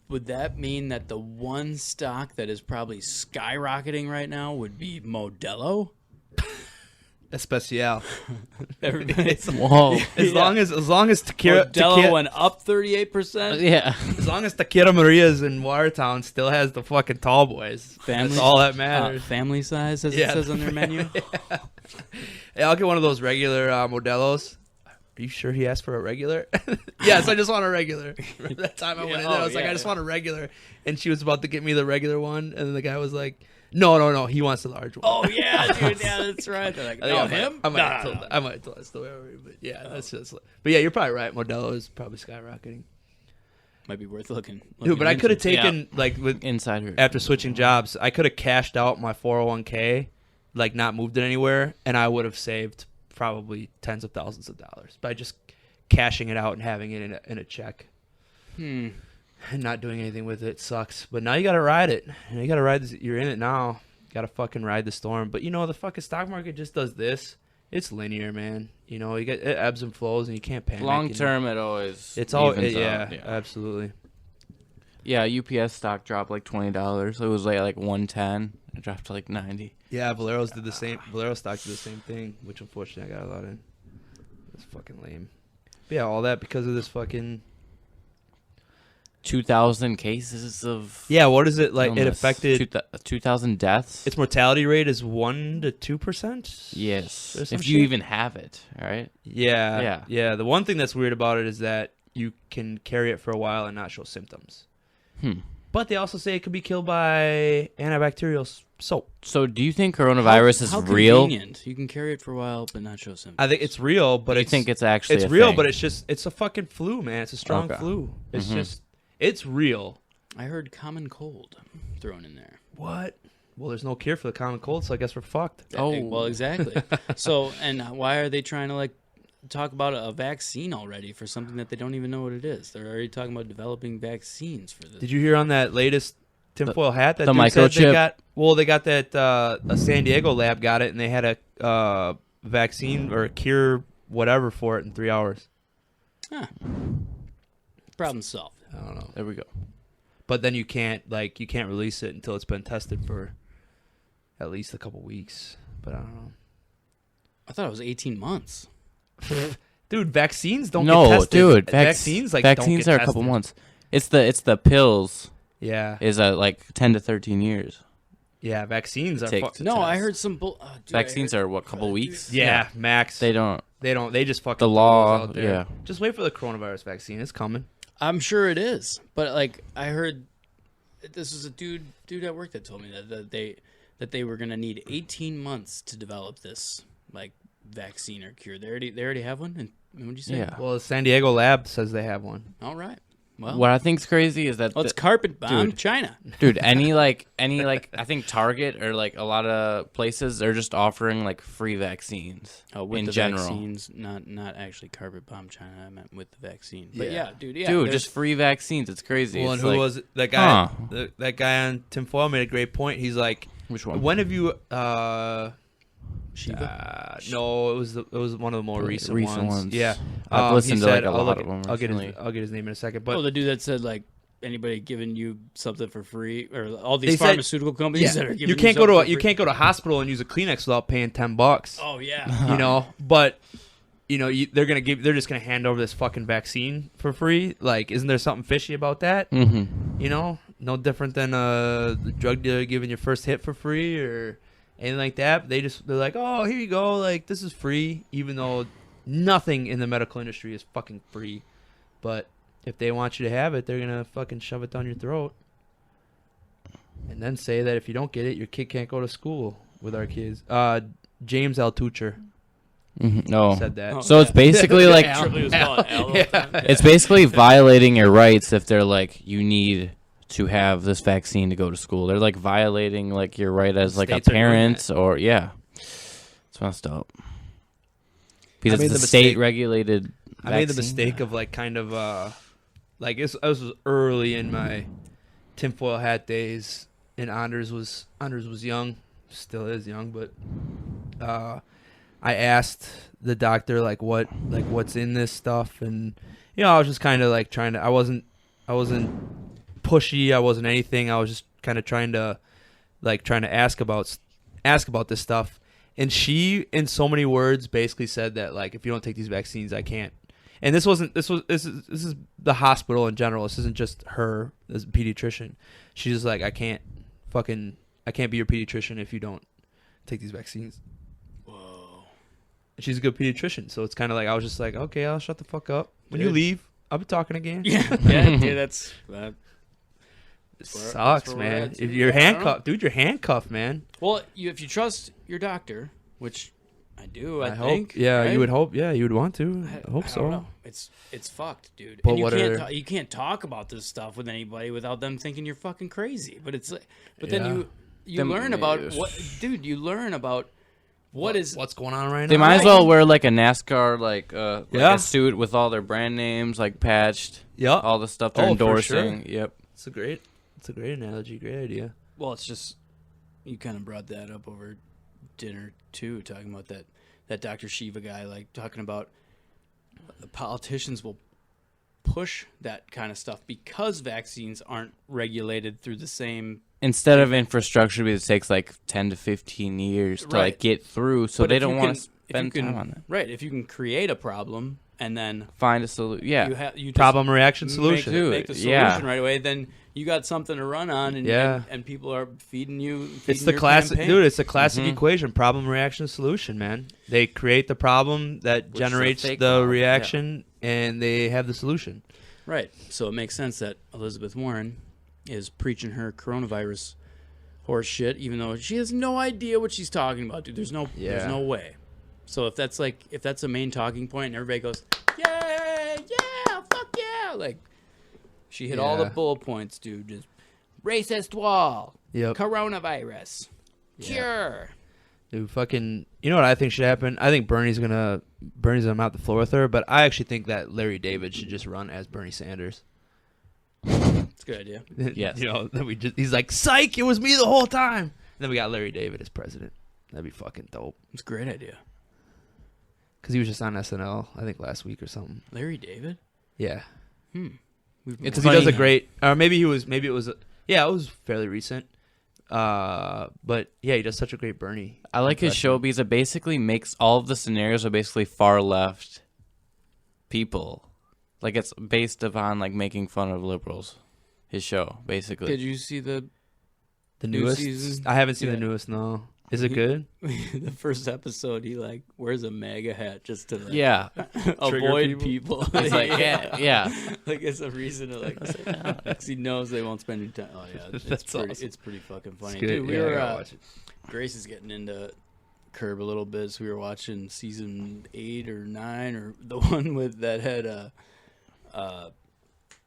would that mean that the one stock that is probably skyrocketing right now would be Modelo? Especial. Whoa. As long as Modelo went up 38%. Yeah. As long as Tequila Maria's in Watertown still has the fucking tall boys. That's all that matters. Family size, as it says on their menu. Hey, I'll get one of those regular Modelos. Are you sure he asked for a regular? Yes, I just want a regular. Remember that time I went in there? I was like, I just want a regular. And she was about to get me the regular one. And then the guy was like, no, he wants the large one. Oh, yeah, dude. Yeah, that's right. They're like, no, him? I might have told that story already. But yeah, that's just. But yeah, you're probably right. Modelo is probably skyrocketing. Might be worth looking Dude, but I could have taken, like, with Insider. After switching jobs, I could have cashed out my 401k, like, not moved it anywhere, and I would have saved probably tens of thousands of dollars by just cashing it out and having it in a check. and not doing anything with it sucks. But now you got to ride it. You got to ride this. You're in it now. Got to fucking ride the storm. But, the fucking stock market just does this. It's linear, man. You get it ebbs and flows, and you can't panic. Long term, it always it's all yeah, absolutely. Yeah, UPS stock dropped like $20. It was like 110. It dropped to like 90. Yeah, Valero's did the same. Valero stock did the same thing, which unfortunately I got a lot in. It's fucking lame. But yeah, all that because of this fucking 2,000 cases of what is it like? illness. It affected 2,000 deaths. Its mortality rate is 1 to 2%. Yes, if you even have it, right? Yeah. The one thing that's weird about it is that you can carry it for a while and not show symptoms. But they also say it could be killed by antibacterial soap. So do you think coronavirus is real? Convenient. You can carry it for a while but not show symptoms. I think it's real, but I think it's actually it's a real, thing? but it's a fucking flu, man. It's a strong flu. It's just it's real. I heard common cold thrown in there. What? Well, there's no cure for the common cold, so I guess we're fucked. Oh, well, exactly. So, and why are they trying to talk about a vaccine already for something that they don't even know what it is? They're already talking about developing vaccines for this. Did you hear on that latest tinfoil hat that the dude microchip? said they got? Well, they got that a San Diego lab got it, and they had a vaccine or a cure, whatever, for it in 3 hours. Huh. Problem solved. I don't know. There we go. But then you can't release it until it's been tested for at least a couple weeks. But I don't know. I thought it was 18 months. Dude, vaccines don't get tested. Dude, vaccines vaccines don't get are tested. a couple months. It's the pills. Yeah. Is like 10 to 13 years. Yeah, vaccines are No, I heard some vaccines are what, couple weeks? Yeah, max. They don't. They just fucking The throw law, those out there. yeah. Just wait for the coronavirus vaccine. It's coming. I'm sure it is, but I heard this was a dude at work that told me that they were gonna need 18 months to develop this vaccine or cure. They already have one. And what'd you say? Yeah. Well, the San Diego lab says they have one. All right. Well, What I think's crazy is that let's carpet bomb dude. China. Dude, any I think Target or a lot of places are just offering free vaccines With in the general. vaccines, not actually carpet bomb China. I meant with the vaccine. But dude, Just free vaccines. It's crazy. Well, it's and who was it? That guy? Huh. That guy on tinfoil made a great point. He's like, Which one? when have you? Shiva? No, it was one of the more recent ones. Yeah, I've listened he to said, a lot of them. I'll get recently. his name in a second. But The dude that said anybody giving you something for free, or all these They said- pharmaceutical companies that are giving you can't go something to for free? you can't go to hospital and use a Kleenex without paying $10. Oh yeah. But they're just gonna hand over this fucking vaccine for free. Isn't there something fishy about that? Mm-hmm. No different than the drug dealer giving your first hit for free or anything like that. They're like, oh, here you go, this is free, even though nothing in the medical industry is fucking free. But if they want you to have it, they're gonna fucking shove it down your throat, and then say that if you don't get it, your kid can't go to school with our kids. James Altucher No. said that. So it's basically it's basically violating your rights if they're you need to have this vaccine to go to school. They're violating your right as a States are doing parent or it's messed up. Because it's a state regulated I made the mistake of it was early in my tinfoil hat days, and Anders was young, still is young, but I asked the doctor what's in this stuff, and I was just kind of trying to. I wasn't pushy. I wasn't anything. I was just kind of trying to ask about this stuff, and she, in so many words, basically said that if you don't take these vaccines, I can't. And this is the hospital in general. This isn't just her as a pediatrician. She's just I can't be your pediatrician if you don't take these vaccines. Whoa. And she's a good pediatrician, so it's kind of I was just okay, I'll shut the fuck up. When you leave, I'll be talking again. Yeah, dude, that's it sucks, man. If you're handcuffed, dude, you're handcuffed, man. Well, if you trust your doctor, which I do, I think. Hope. Yeah, right? you would hope. Yeah, you would want to. I hope so. Don't know. It's fucked, dude. But And you can't talk about this stuff with anybody without them thinking you're fucking crazy. But then you learn about what, dude. You learn about what's going on right now. They might as well wear like a NASCAR like a suit with all their brand names like patched. Yep. All the stuff they're endorsing. Sure. Yep. It's a great analogy. Great idea. Well, it's just you kind of brought that up over dinner too, talking about that Dr. Shiva guy, like talking about politicians will push that kind of stuff because vaccines aren't regulated through the same. Instead of infrastructure, it takes like 10 to 15 years to like get through, so they don't want to spend time on that. Right. If you can create a problem and then find a solution, you problem, reaction, solution. Make the solution right away. Then you got something to run on, and people are feeding you. It's the classic, dude. It's the classic equation: problem, reaction, solution. Man, they create the problem that generates the reaction, and they have the solution. Right. So it makes sense that Elizabeth Warren is preaching her coronavirus horse shit, even though she has no idea what she's talking about, dude. There's no way. So if that's a main talking point and everybody goes, yeah, fuck yeah, like she hit all the bullet points, dude. Just racist wall, coronavirus, cure. Dude, fucking, you know what I think should happen? I think Bernie's gonna mount the floor with her, but I actually think that Larry David should just run as Bernie Sanders. That's a good idea. Yes. You know, he's like, psych, it was me the whole time. And then we got Larry David as president. That'd be fucking dope. It's a great idea. Because he was just on SNL, I think, last week or something. Larry David? Yeah. Because he does a great, or maybe it was fairly recent. But yeah, he does such a great Bernie. I like his show because it basically makes all of the scenarios are basically far left people. Like it's based upon like making fun of liberals. His show, basically. Did you see the newest season? I haven't seen the newest. No, is it good? The first episode, he like wears a MAGA hat just to avoid people. It's like yeah. Like it's a reason to like, because he knows they won't spend any time. Oh yeah, it's pretty fucking funny. Dude, we were Grace is getting into Curb a little bit, so we were watching season 8 or 9 or the one with that had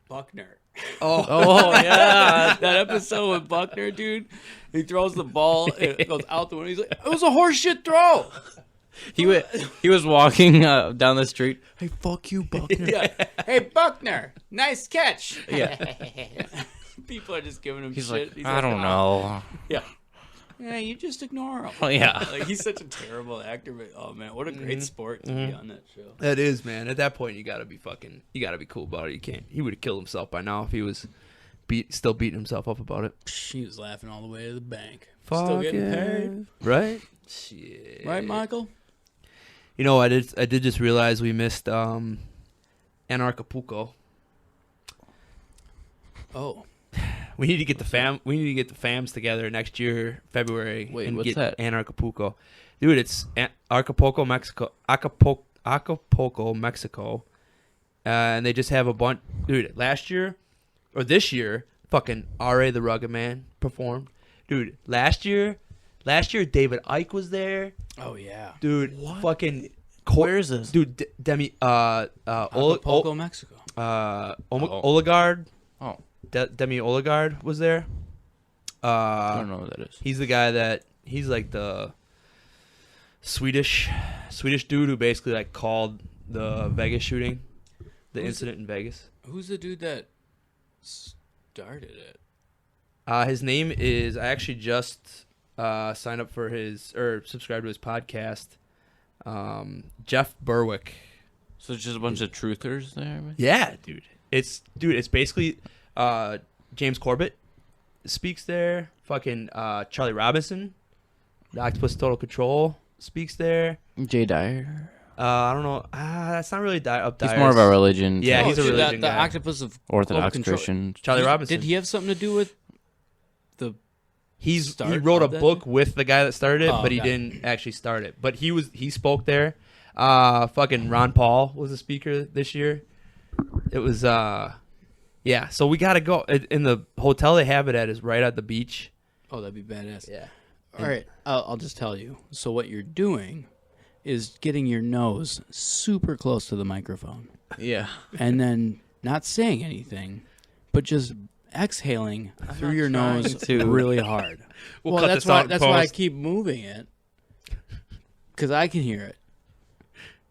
Buckner. Oh yeah, that episode with Buckner, dude. He throws the ball, it goes out the window. He's like, "It was a horseshit throw." He was walking down the street. Hey, fuck you, Buckner. Yeah. Hey, Buckner, nice catch. Yeah. People are just giving him He's shit. like, He's I don't know. Yeah. Yeah, you just ignore him. Oh, yeah. Like he's such a terrible actor, but oh man, what a great sport to be on that show. That is, man. At that point, you gotta be cool about it. He would have killed himself by now if he was still beating himself up about it. He was laughing all the way to the bank. Still getting paid, right? Shit. Right, Michael? You know, I did just realize we missed Anarchapulco. Oh. We need to get the fams together next year, February. Wait, and what's get that? Anarchapulco. Dude, it's Acapulco, Mexico. Acapulco, Mexico. And they just have a bunch. Dude, this year, fucking R.A. the Rugged Man performed. Dude, last year, David Icke was there. Oh, yeah. Dude, what? fucking. Where is this? Dude, Acapulco, Mexico. Oligard. Oh. Demi Oligard was there. I don't know what that is. He's the guy he's like the Swedish dude who basically like called the Vegas shooting, incident in Vegas. Who's the dude that started it? His name is, I actually just signed up for subscribed to his podcast. Jeff Berwick. So it's just a bunch of truthers there? Man? Yeah, dude. It's basically James Corbett speaks there. Fucking Charlie Robinson, the Octopus Total Control, speaks there. Jay Dyer. I don't know. That's not really up Dyer's. He's more of a religion. Yeah, he's a religion the guy. Octopus of Orthodox Christian. Charlie Robinson. Did he have something to do with the? He wrote a book with the guy that started it, but he okay. didn't actually start it. But he spoke there. Fucking Ron Paul was a speaker this year. It was yeah. So we gotta go. In the hotel they have it at is right at the beach. Oh, that'd be badass. Yeah. All right, I'll just tell you. So what you're doing is getting your nose super close to the microphone. Yeah. And then not saying anything, but just exhaling through your nose really hard. We'll cut that's this out why in that's why I post. keep moving it. because I can hear it.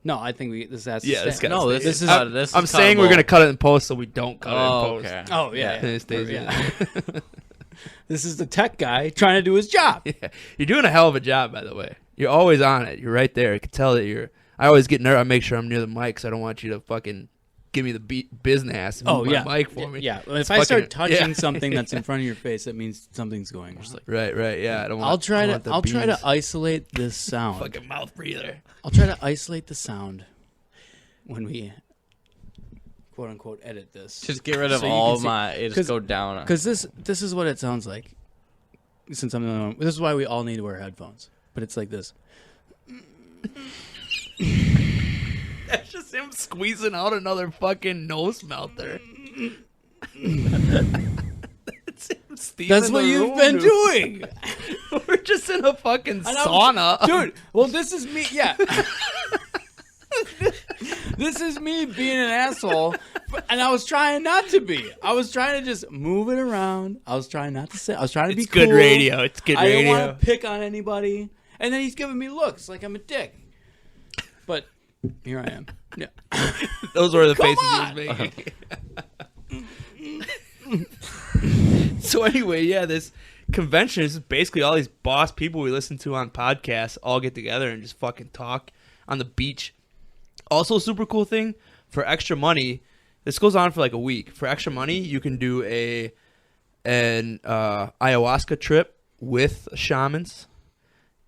No, I think this has to Yeah, stay. this No, this this is. is. I'm saying we're gonna cut it in post, so we don't cut it in post. Okay. Oh yeah, And it stays in. This is the tech guy trying to do his job. Yeah. You're doing a hell of a job, by the way. You're always on it. You're right there. I can tell that you're. I always get nervous. I make sure I'm near the mic, so I don't want you to fucking give me the business and move my mic for me. Yeah, if I start touching something that's in front of your face, that means something's going on. Right. Yeah, I don't want. I'll try to isolate this sound. Fucking mouth breather. I'll try to isolate the sound when we quote unquote edit this. Just get rid of all my. It just go down. Because this is what it sounds like. Since I'm the only one, this is why we all need to wear headphones. But it's like this. That's just him squeezing out another fucking nose melter. That's what you've been doing. We're just in a fucking sauna. Dude, well, this is me. Yeah. This is me being an asshole. And I was trying not to be. I was trying to just move it around. I was trying not to say. I was trying to be cool. It's good radio. It's good radio. I didn't want to pick on anybody. And then he's giving me looks like I'm a dick. But here I am. Yeah. Those were the faces he was making. So anyway, yeah, this convention is basically all these boss people we listen to on podcasts all get together and just fucking talk on the beach. Also, super cool thing, for extra money, this goes on for like a week. For extra money, you can do an ayahuasca trip with shamans.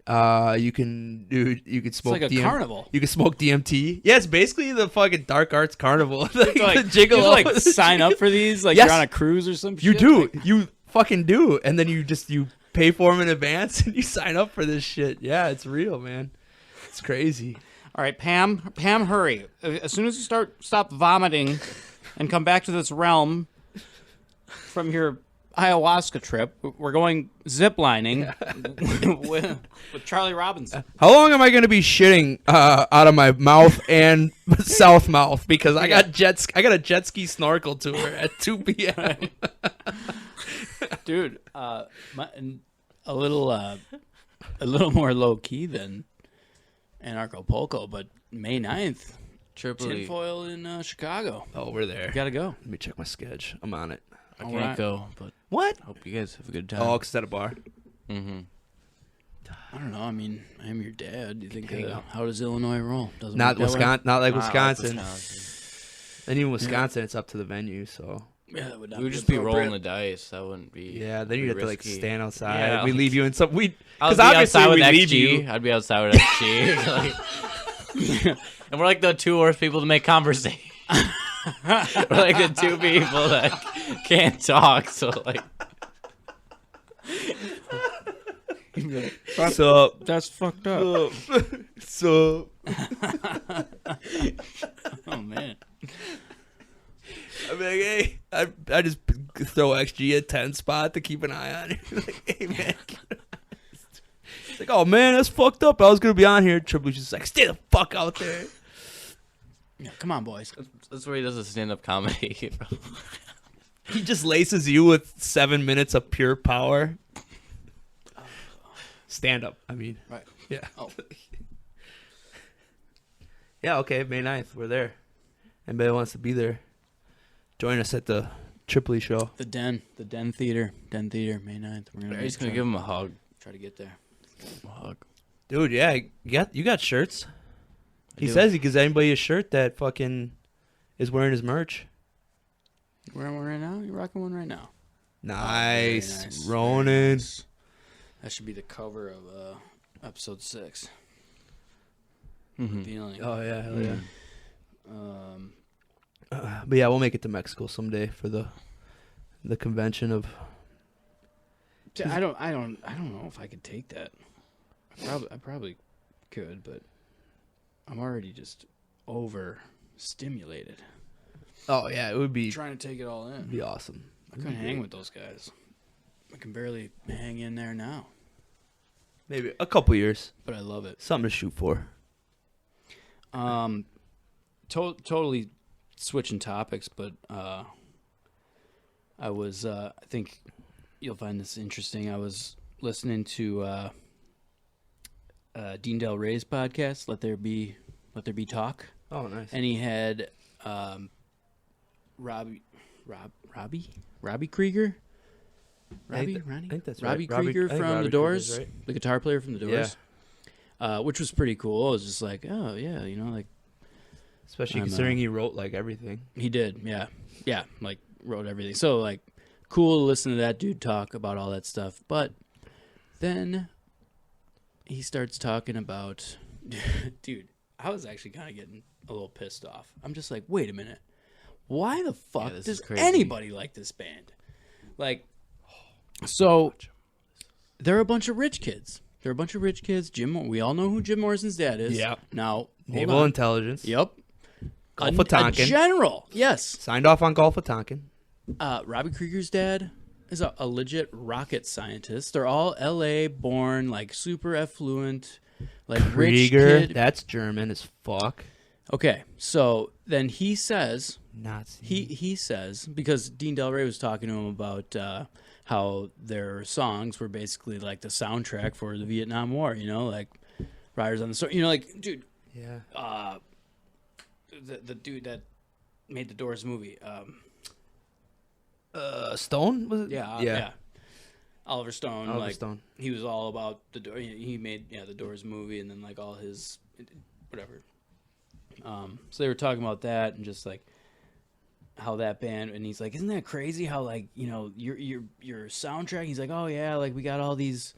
You can smoke. It's like a carnival. You can smoke DMT. Yeah, it's basically the fucking dark arts carnival. like like, the jiggle. You like sign up for these, like yes. You're on a cruise or some shit. You do. You fucking do. And then you pay for them in advance and you sign up for this shit. Yeah, it's real, man. It's crazy. All right, Pam, hurry. As soon as you stop vomiting and come back to this realm from your ayahuasca trip, we're going ziplining with Charlie Robinson. How long am I going to be shitting out of my mouth and south mouth? Because I got a jet ski snorkel tour at 2 p.m. Dude, a little more low key than Anarchapulco, but May 9th, tinfoil in Chicago. Oh, we're there. Gotta go. Let me check my schedule. I'm on it. I can't go, but what? Hope you guys have a good time. Oh, because at a bar. Mm-hmm. I don't know. I mean, I am your dad. Do you think how does Illinois roll? Doesn't Not Wisconsin. Not like Wisconsin. And even Wisconsin, it's up to the venue. So yeah, that would not we would just be rolling the dice. That wouldn't be. Yeah, then you'd have to like stand outside. Yeah. We leave you in some. Because obviously we leave you. I'd be outside with XG. And we're like the two worst people to make conversation. We're like the two people that can't talk. So like. So that's fucked up. So. Oh man. I'm like, hey, I just throw XG a 10 spot to keep an eye on it. Like, hey man. It's like, oh man, that's fucked up. I was gonna be on here. Triple's just like, stay the fuck out there. Yeah, come on, boys. That's where he does a stand-up comedy. He just laces you with 7 minutes of pure power. Stand up, I mean. Right. Yeah. Oh. Yeah, okay, May 9th. We're there. Anybody wants to be there, join us at the Tripoli show. The Den Theater, May 9th. We're just going to give him a hug. Try to get there. A hug. Dude, yeah, you got shirts. He says he gives anybody a shirt that fucking is wearing his merch. You wearing one right now? You're rocking one right now. Nice. Oh, nice. Ronan. Nice. That should be the cover of episode 6. Mm-hmm. Feeling. Oh, yeah, hell yeah. But yeah, we'll make it to Mexico someday for the convention of... I don't know if I could take that. I probably could, but I'm already just overstimulated. Oh yeah, it would be Trying to take it all in. It'd be awesome. I couldn't hang with those guys. I can barely hang in there now. Maybe a couple years, but I love it. Something to shoot for. Totally switching topics, but I was I think you'll find this interesting. I was listening to Dean Del Rey's podcast, Let There Be Talk. Oh, nice. And he had Robbie Krieger. I think that's Robbie right. Krieger from Robbie The Doors, Krieger's right. the guitar player from The Doors. Yeah. Which was pretty cool. I was just like, oh yeah, like. Especially considering he wrote like everything. He did, yeah, like wrote everything. So like, cool to listen to that dude talk about all that stuff. But then he starts talking about, dude. I was actually kind of getting a little pissed off. I'm just like, wait a minute, why the fuck does anybody like this band? Like, so they're a bunch of rich kids. We all know who Jim Morrison's dad is. Yeah. Now, Naval Intelligence. Yep. Gulf of Tonkin. A general, yes. Signed off on Gulf of Tonkin. Robbie Krieger's dad is a legit rocket scientist. They're all L.A. born, like super affluent, like Krieger, rich kid. That's German as fuck. Okay, so then he says, Nazi. he says, because Dean Del Rey was talking to him about how their songs were basically like the soundtrack for the Vietnam War, like Riders on the Storm, like, dude. Yeah. The dude that made the Doors movie. Stone? Was it? Yeah. Oliver Stone. Oliver Stone. He was all about he made the Doors movie and then like all his whatever. So they were talking about that and just like how that band, and he's like, isn't that crazy how like, your soundtrack, he's like, oh yeah, like we got all these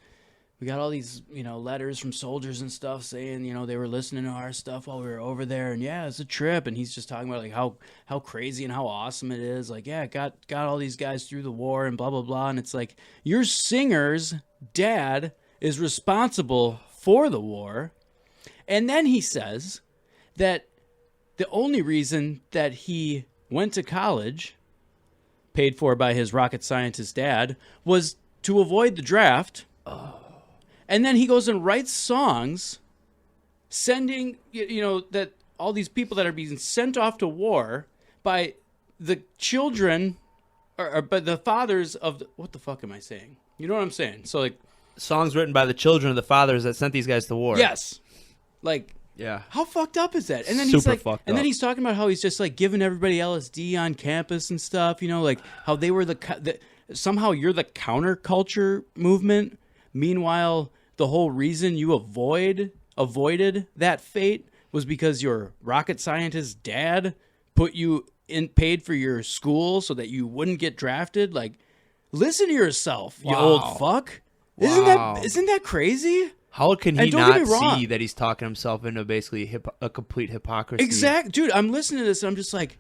letters from soldiers and stuff saying, they were listening to our stuff while we were over there, and yeah, it's a trip. And he's just talking about like how crazy and how awesome it is. Like, yeah, got all these guys through the war and blah blah blah. And it's like, your singer's dad is responsible for the war. And then he says that the only reason that he went to college, paid for by his rocket scientist dad, was to avoid the draft. And then he goes and writes songs sending, that all these people that are being sent off to war by the children or by the fathers of what the fuck am I saying? You know what I'm saying? So like, songs written by the children of the fathers that sent these guys to war. Yes. Like, yeah. How fucked up is that? And then Super he's like, fucked and up. then he's talking about how he's just like giving everybody LSD on campus and stuff, like how they were somehow you're the counterculture movement. Meanwhile, the whole reason you avoided that fate was because your rocket scientist dad put you paid for your school so that you wouldn't get drafted. Like, listen to yourself, you old fuck. Wow. Isn't that crazy? How can he not see that he's talking himself into basically a complete hypocrisy? Exactly, dude. I'm listening to this and I'm just like,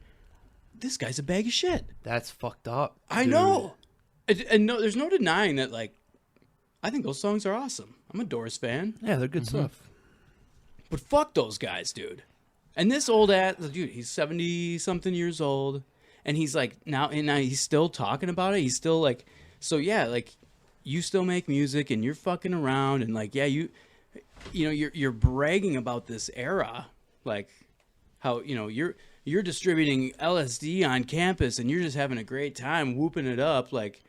this guy's a bag of shit. That's fucked up. I know. And no, there's no denying that. Like, I think those songs are awesome. I'm a Doors fan. Yeah, they're good stuff. But fuck those guys, dude. And this old ass dude, he's 70-something years old, and he's like now he's still talking about it. He's still like, so yeah, like you still make music and you're fucking around and like, yeah, you're bragging about this era, like how you're distributing LSD on campus and you're just having a great time whooping it up, like,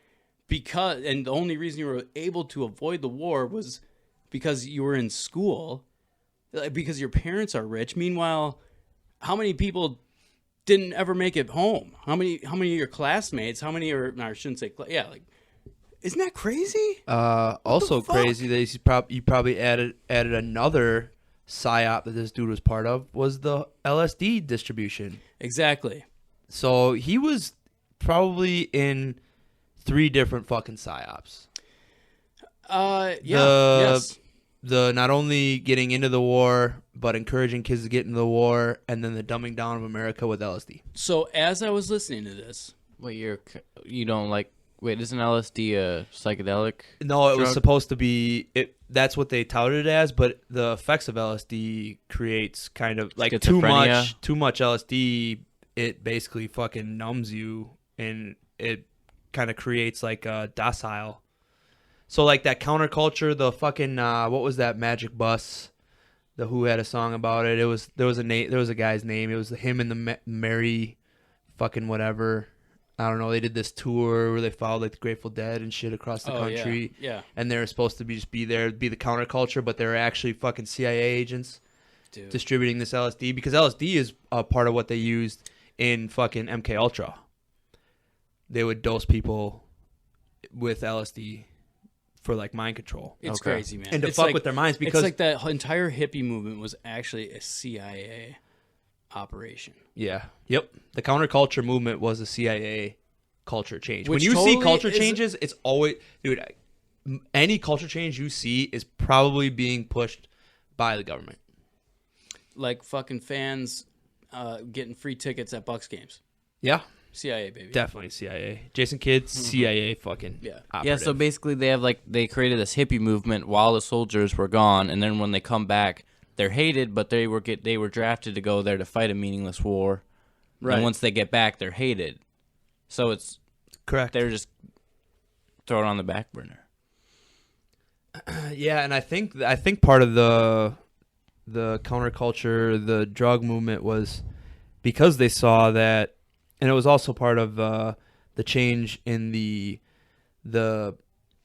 because, and the only reason you were able to avoid the war was because you were in school, like, because your parents are rich. Meanwhile, how many people didn't ever make it home? How many of your classmates? How many are? No, I shouldn't say. Yeah, like, isn't that crazy? Also crazy that you probably added another psyop that this dude was part of was the LSD distribution. Exactly. So he was probably in 3 different fucking psyops. Yes. The not only getting into the war, but encouraging kids to get into the war, and then the dumbing down of America with LSD. So as I was listening to this, you don't like? Wait, isn't LSD a psychedelic? No, it drug? was supposed to be. That's what they touted it as, but the effects of LSD creates kind of like too much LSD. It basically fucking numbs you, and it kind of creates like a docile. So like that counterculture, the fucking what was that Magic Bus? The Who had a song about it. There was a guy's name. It was him and the Mary, fucking whatever. I don't know, they did this tour where they followed like the Grateful Dead and shit across the country. Yeah. And they were supposed to be there, be the counterculture, but they were actually fucking CIA agents distributing this LSD, because LSD is a part of what they used in fucking MK Ultra. They would dose people with LSD for like mind control. It's crazy, man. And to fuck with their minds, because it's like that entire hippie movement was actually a CIA operation. Yeah. Yep. The counterculture movement was a CIA culture change. Which when you totally see culture changes, it's always, dude, any culture change you see is probably being pushed by the government. Like fucking fans getting free tickets at Bucks games. Yeah. CIA, baby. Definitely CIA. Jason Kidd, CIA fucking operative. Yeah, so basically they created this hippie movement while the soldiers were gone, and then when they come back, they're hated, but they were drafted to go there to fight a meaningless war. Right. And once they get back, they're hated. So it's correct. They're just thrown on the back burner. Yeah, and I think part of the counterculture, the drug movement, was because they saw that, and it was also part of the change in the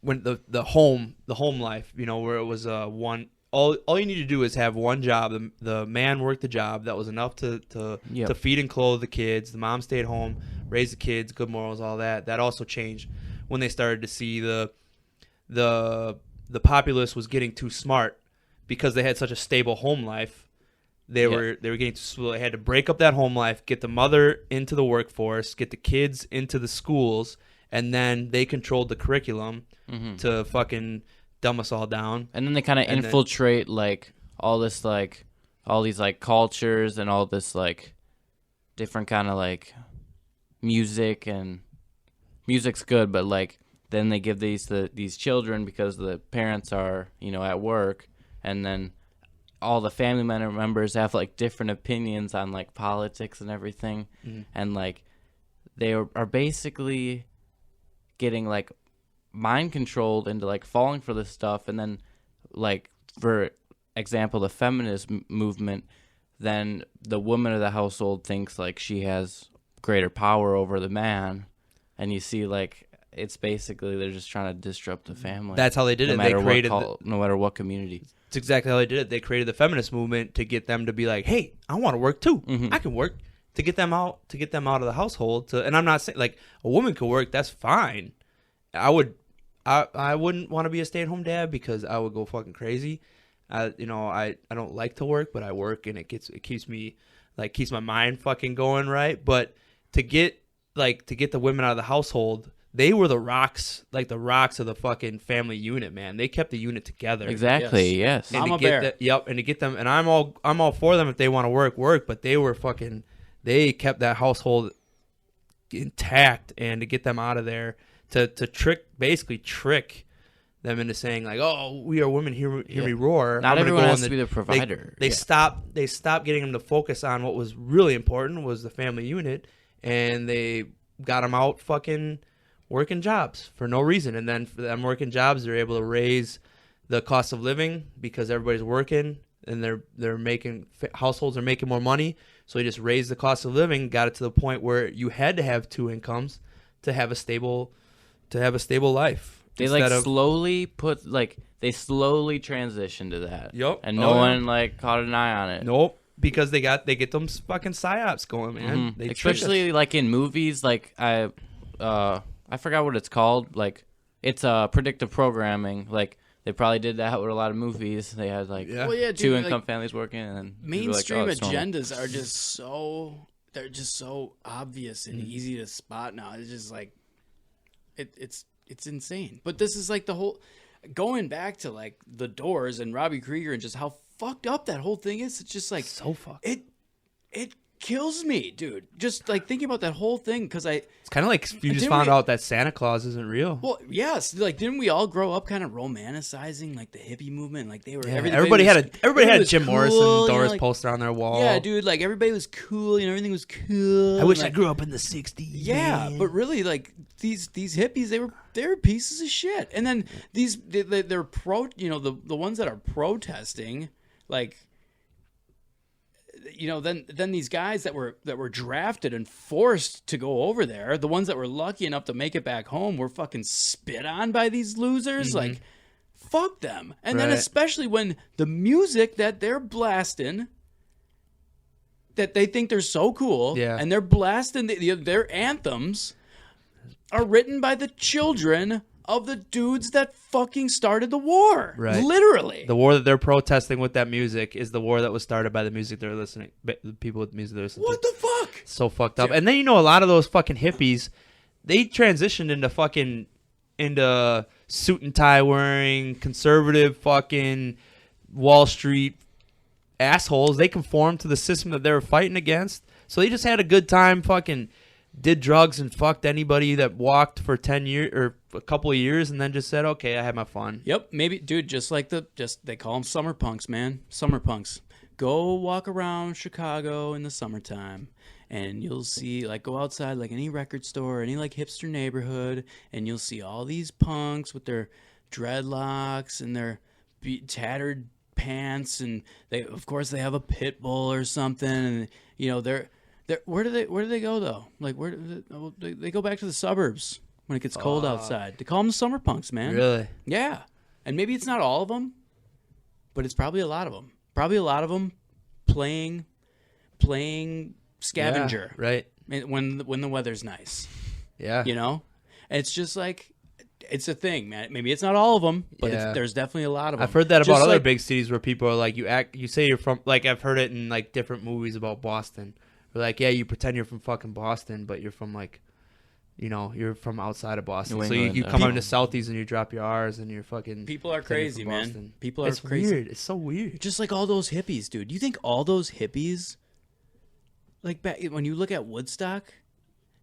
home life, you know, where it was one. All you need to do is have one job. The man worked the job that was enough to feed and clothe the kids. The mom stayed home, raised the kids, good morals, all that. That also changed when they started to see the populace was getting too smart because they had such a stable home life. They were getting too. They had to break up that home life, get the mother into the workforce, get the kids into the schools, and then they controlled the curriculum to fucking dumb us all down. And then they kind of infiltrate like all these like cultures and all this like different kind of like music, and music's good, but like then they give these children, because the parents are, you know, at work, and then all the family members have like different opinions on like politics and everything, and like they are basically getting like mind controlled into like falling for this stuff. And then like, for example, the feminist movement, then the woman of the household thinks like she has greater power over the man, and you see like it's basically they're just trying to disrupt the family. That's how they did it. They created no matter what community. It's exactly how they did it. They created the feminist movement to get them to be like, hey, I want to work too. I can work, to get them out of the household. And I'm not saying like a woman could work, that's fine. I wouldn't want to be a stay-at-home dad because I would go fucking crazy. I don't like to work, but I work, and it keeps my mind fucking going right. But to get the women out of the household, they were the rocks of the fucking family unit, man. They kept the unit together. Exactly. Yes. And to get them, and I'm all for them if they want to work. But they kept that household intact, and to get them out of there. To trick them into saying like, oh, we are women, hear me roar. Not everyone has to be the provider. They stopped getting them to focus on what was really important, was the family unit, and they got them out fucking working jobs for no reason. And then for them working jobs, they're able to raise the cost of living because everybody's working, and they're making, households are making more money, so they just raised the cost of living, got it to the point where you had to have two incomes to have a stable life. They slowly transitioned to that. Yep. And no one like caught an eye on it. Nope. Because they get them fucking psyops going, man. They especially like in movies, like I forgot what it's called. Like it's predictive programming. Like they probably did that with a lot of movies. They had like two income families working, and then mainstream agendas are just so obvious and easy to spot now. It's just like it's insane. But this is like the whole, going back to like The Doors and Robbie Krieger and just how fucked up that whole thing is. It's just like so fucked. It kills me, dude. Just like thinking about that whole thing, because it's kind of like you just found out that Santa Claus isn't real. Well, yes, like didn't we all grow up kind of romanticizing like the hippie movement? Like they were everybody had a Jim Morrison Doors poster on their wall. Yeah, dude, like everybody was cool, everything was cool. I wish I grew up in the 60s. Yeah, man. But really, like these hippies, they were pieces of shit. And then they're the ones that are protesting, like then these guys that were drafted and forced to go over there, the ones that were lucky enough to make it back home, were fucking spit on by these losers. Mm-hmm. Like, fuck them. And then especially when the music that they're blasting, that they think they're so cool, and they're blasting their anthems, are written by the children of the dudes that fucking started the war. Right. Literally. The war that they're protesting with that music is the war that was started by the music they're listening, the people with music they're listening to. What the fuck? So fucked up. Dude. And then, a lot of those fucking hippies, they transitioned into suit and tie wearing, conservative fucking Wall Street assholes. They conformed to the system that they were fighting against. So they just had a good time, fucking did drugs and fucked anybody that walked for 10 years or a couple of years, and then just said, okay, I had my fun. Yep. Maybe, dude, they call them summer punks, man. Summer punks. Go walk around Chicago in the summertime, and you'll see, like, go outside, like, any record store, any, like, hipster neighborhood, and you'll see all these punks with their dreadlocks and their tattered pants, and they have a pit bull or something, and, they're where do they go, though? Like, where do they go back to the suburbs when it gets cold outside. They call them the summer punks, man. Really? Yeah. And maybe it's not all of them, but it's probably a lot of them. Probably a lot of them playing scavenger. Yeah, right. When the weather's nice. Yeah. It's just like, it's a thing, man. Maybe it's not all of them, but there's definitely a lot of them. I've heard that about other big cities where people are like, you say you're from, like, I've heard it in, like, different movies about Boston. They're like, yeah, you pretend you're from fucking Boston, but you're from, like, you're from outside of Boston. New so England, you come into Southeast and you drop your R's and you're fucking... People are crazy, man. Boston. People are crazy. It's weird. It's so weird. Just like all those hippies, dude. You think all those hippies, like, back when you look at Woodstock,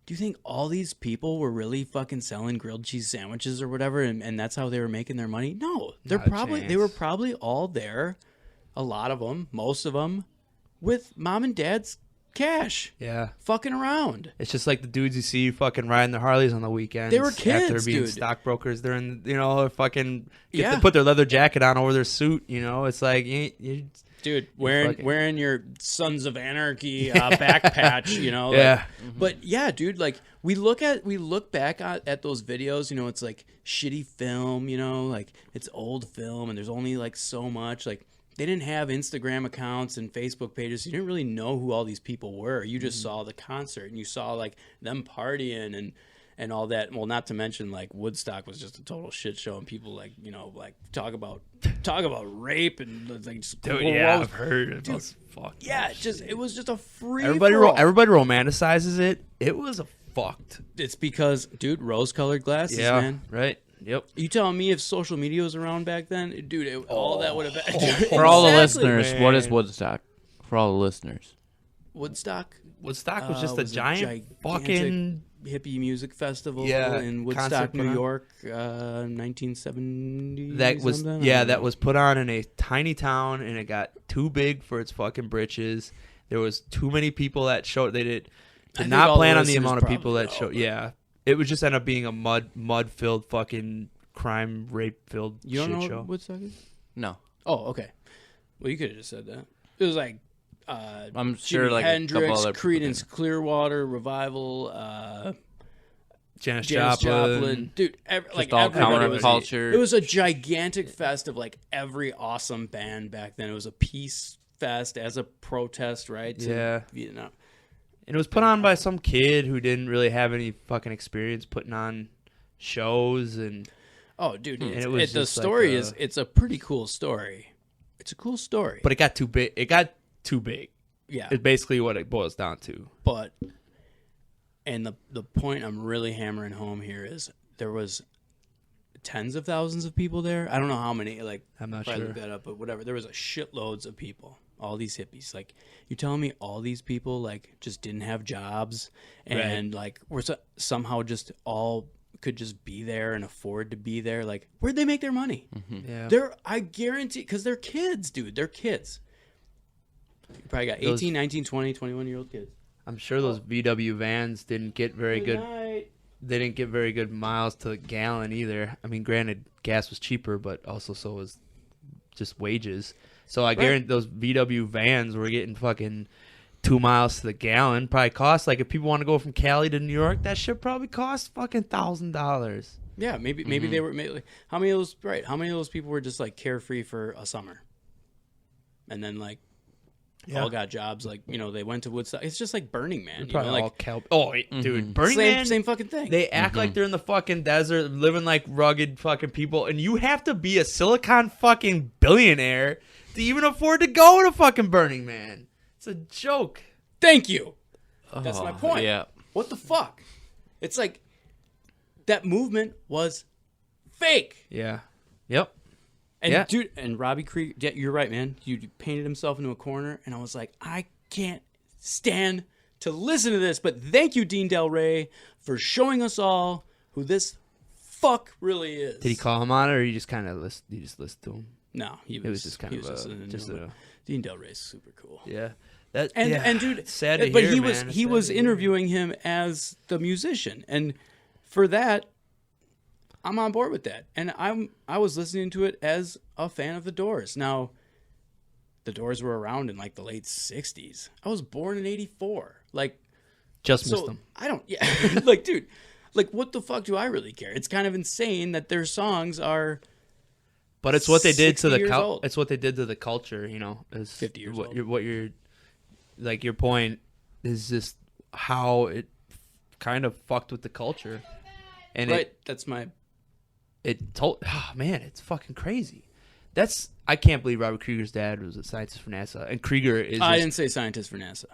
do you think all these people were really fucking selling grilled cheese sandwiches or whatever, and that's how they were making their money? No. They were probably all there, a lot of them, most of them, with mom and dad's cash. Yeah. Fucking around. It's just like the dudes you see fucking riding their Harleys on the weekends. They were kids, after being dude. Stockbrokers. They're in, fucking... They put their leather jacket on over their suit, It's like... Dude, wearing your Sons of Anarchy back patch, Like, yeah. But yeah, dude, like we look back at those videos, it's like shitty film, like it's old film and there's only like so much. Like they didn't have Instagram accounts and Facebook pages. You didn't really know who all these people were. You just saw the concert and you saw like them partying and all that. Well, not to mention like Woodstock was just a total shit show, and people like like talk about rape and like just dude, yeah, I've heard it. Dude, fuck. Yeah, it was just a free. Everybody romanticizes it. It was a fucked. It's because, dude, rose-colored glasses, man. Right. Yep. You telling me if social media was around back then, dude, all that would have been. For all the listeners, man. What is Woodstock? For all the listeners, Woodstock was just a giant fucking hippie music festival in Woodstock, New York, 1970. That was put on in a tiny town, and it got too big for its fucking britches. There was too many people that showed. They did not plan on the amount of people that showed. Yeah, it would just end up being a mud filled fucking crime rape filled. You don't know show. what Woodstock is? No. Oh, okay. Well, you could have just said that. It was like. I'm sure Jimi like Hendrix, Creedence Clearwater Revival, Janis Joplin, dude, like all counterculture. It was a gigantic fest of like every awesome band back then. It was a peace fest as a protest, right? And it was put on by some kid who didn't really have any fucking experience putting on shows and. Oh, dude, the story is it's a pretty cool story. It's a cool story, but it got too big. Too big. Yeah. It's basically what it boils down to. But, and the point I'm really hammering home here is there was tens of thousands of people there. I don't know how many, like, I'm not sure. I sure. looked that up, but whatever. There was a shitloads of people. All these hippies. Like, you telling me all these people, like, just didn't have jobs and, like, were somehow just all could just be there and afford to be there? Like, where'd they make their money? Yeah. I guarantee, because they're kids, dude. They're kids. You probably got 18, 19, 20, 21-year-old kids. I'm sure those VW vans didn't get very good. They didn't get very good miles to the gallon either. I mean, granted, gas was cheaper, but also so was just wages. So I guarantee those VW vans were getting fucking 2 miles to the gallon. Probably cost, like, if people want to go from Cali to New York, that shit probably cost fucking $1,000. Yeah, maybe they were. How many of those people were just like carefree for a summer, and then like all got jobs? Like, you know, they went to Woodstock. It's just like Burning Man. You know, like dude, Burning Man, same fucking thing. They act like they're in the fucking desert, living like rugged fucking people, and you have to be a Silicon fucking billionaire to even afford to go to fucking Burning Man. It's a joke. Thank you. That's my point. Yeah. What the fuck? It's like that movement was fake. Yeah. Yep. And dude, and Robbie Krieger, yeah, you're right, man. You painted himself into a corner, and I was like, I can't stand to listen to this. But thank you, Dean Del Rey, for showing us all who this fuck really is. Did he call him on it, or you just kind of listened to him? No, it was just kind of Dean Del Rey's super cool. Yeah. And dude, sad to but hear, he was interviewing him as the musician, and for that, I'm on board with that. And I was listening to it as a fan of the Doors. Now, the Doors were around in like the late '60s. I was born in '84. Like, just missed them. I don't. Yeah, like, dude, like, what the fuck do I really care? It's kind of insane that their songs are. But it's what they did to the it's what they did to the culture, you know. 50 years old. What you're like, your point is just how it kind of fucked with the culture. And that's my man, it's fucking crazy. I can't believe Robert Krieger's dad was a scientist for NASA, and Krieger is. I didn't say scientist for NASA.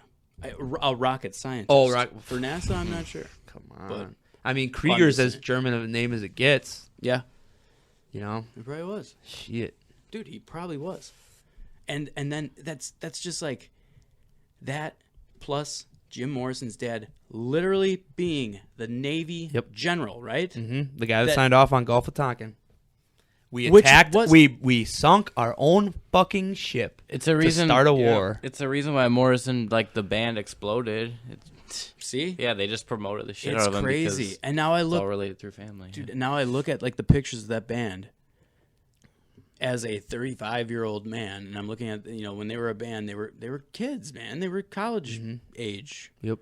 A rocket scientist. Oh, for NASA, I'm not sure. Come on. But I mean, Krieger's as German of a name as it gets. Yeah. You know, he probably was. Shit, dude, he probably was. And then that's just like that plus Jim Morrison's dad literally being the Navy general, right? Mm-hmm. The guy that signed off on Gulf of Tonkin. We attacked. We sunk our own fucking ship. It's a reason to start a war. It's a reason why Morrison, like the band, exploded. See? Yeah, they just promoted the shit out of him. It's crazy. And now I look. It's all related through family. Dude, now I look at like the pictures of that band as a 35-year-old man, and I'm looking at, you know, when they were a band, they were kids, man. They were college age. Yep.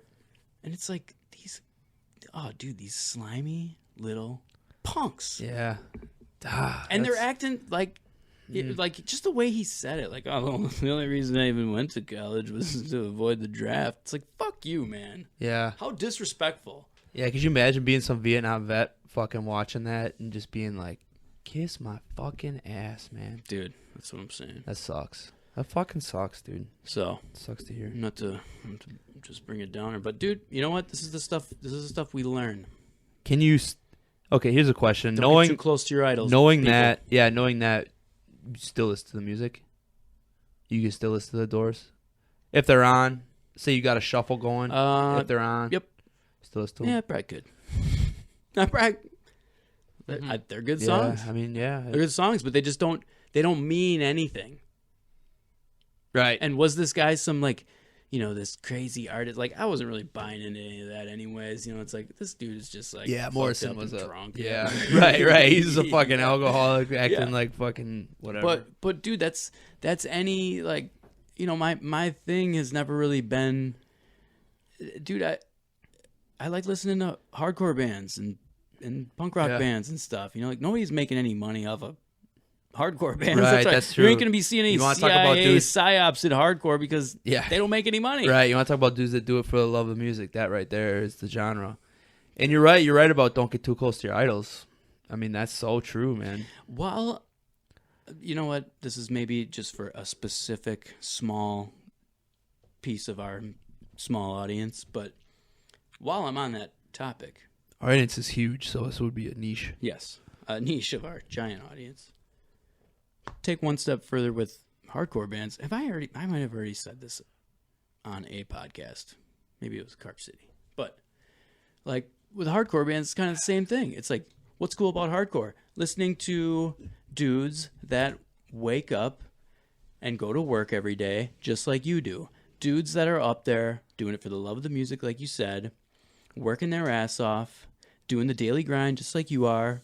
And it's like these slimy little punks. Yeah. And they're acting like. Like, just the way he said it, like, oh, the only reason I even went to college was to avoid the draft. It's like, fuck you, man. Yeah. How disrespectful. Yeah, could you imagine being some Vietnam vet fucking watching that and just being like, kiss my fucking ass, man. Dude, that's what I'm saying. That sucks. That fucking sucks, dude. So. It sucks to hear. Not to just bring it down. But, dude, you know what? This is the stuff we learn. Can you... Okay, here's a question. Don't get too close to your idols. Knowing that, you still listen to the music? You can still listen to the Doors? If they're on, say you got a shuffle going, if they're on, still listen to them? Yeah, I probably could. They're good songs. I mean, yeah. They're good songs, but they don't mean anything. Right. And was this guy some, like, you know, this crazy artist? Like, I wasn't really buying into any of that anyways. You know, it's like, this dude is just like, Morrison was drunk. Yeah. right. He's a fucking alcoholic acting like fucking whatever. But dude, that's any, like, you know, my thing has never really been, dude, I like listening to hardcore bands and punk rock bands and stuff. You know, like, nobody's making any money off of hardcore bands. Right, that's true. You ain't going to be seeing any CIA psyops in hardcore because they don't make any money. Right, you want to talk about dudes that do it for the love of music. That right there is the genre. And you're right about don't get too close to your idols. I mean, that's so true, man. Well, you know what? This is maybe just for a specific small piece of our small audience, but while I'm on that topic... Our audience is huge, so this would be a niche. Yes, a niche of our giant audience. Take one step further with hardcore bands. I might have already said this on a podcast. Maybe it was Carp City. But, like, with hardcore bands, it's kind of the same thing. It's like, what's cool about hardcore? Listening to dudes that wake up and go to work every day, just like you do. Dudes that are up there doing it for the love of the music, like you said, working their ass off, doing the daily grind, just like you are.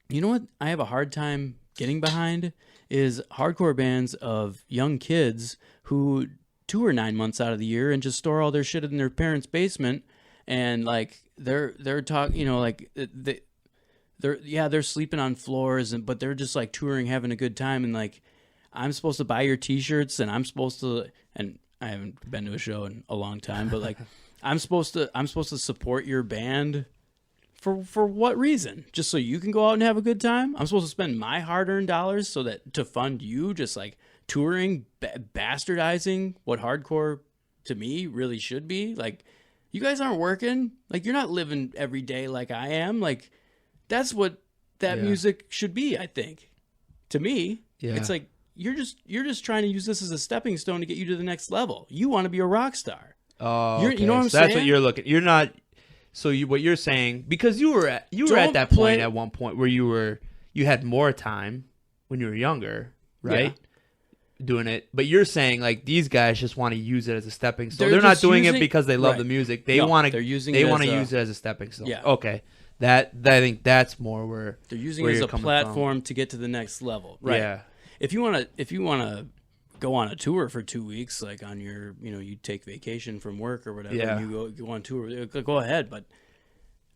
You know what I have a hard time getting behind is hardcore bands of young kids who tour 9 months out of the year and just store all their shit in their parents' basement, and like they're talking, like they're sleeping on floors, but they're just like touring, having a good time, and like I'm supposed to buy your t-shirts, and I'm supposed to, and I haven't been to a show in a long time, but like I'm supposed to support your band for what reason? Just so you can go out and have a good time? I'm supposed to spend my hard-earned dollars to fund you just like touring, bastardizing what hardcore to me really should be? Like, you guys aren't working. Like, you're not living every day like I am. Like, that's what that music should be, I think. To me, it's like you're just trying to use this as a stepping stone to get you to the next level. You want to be a rock star. Oh, okay. You know what I'm saying? That's what you're looking. You're not. So what you're saying, because you were at that point at one point where you had more time when you were younger, right? Yeah. Doing it, but you're saying like these guys just want to use it as a stepping stone. They're not doing it because they love the music. They want to use it as a stepping stone. Yeah. Okay. I think that's more where they're using it as a platform to get to the next level. Right. Yeah. If you want to go on a tour for 2 weeks, like on your, you take vacation from work or whatever, and you go on tour, go ahead. But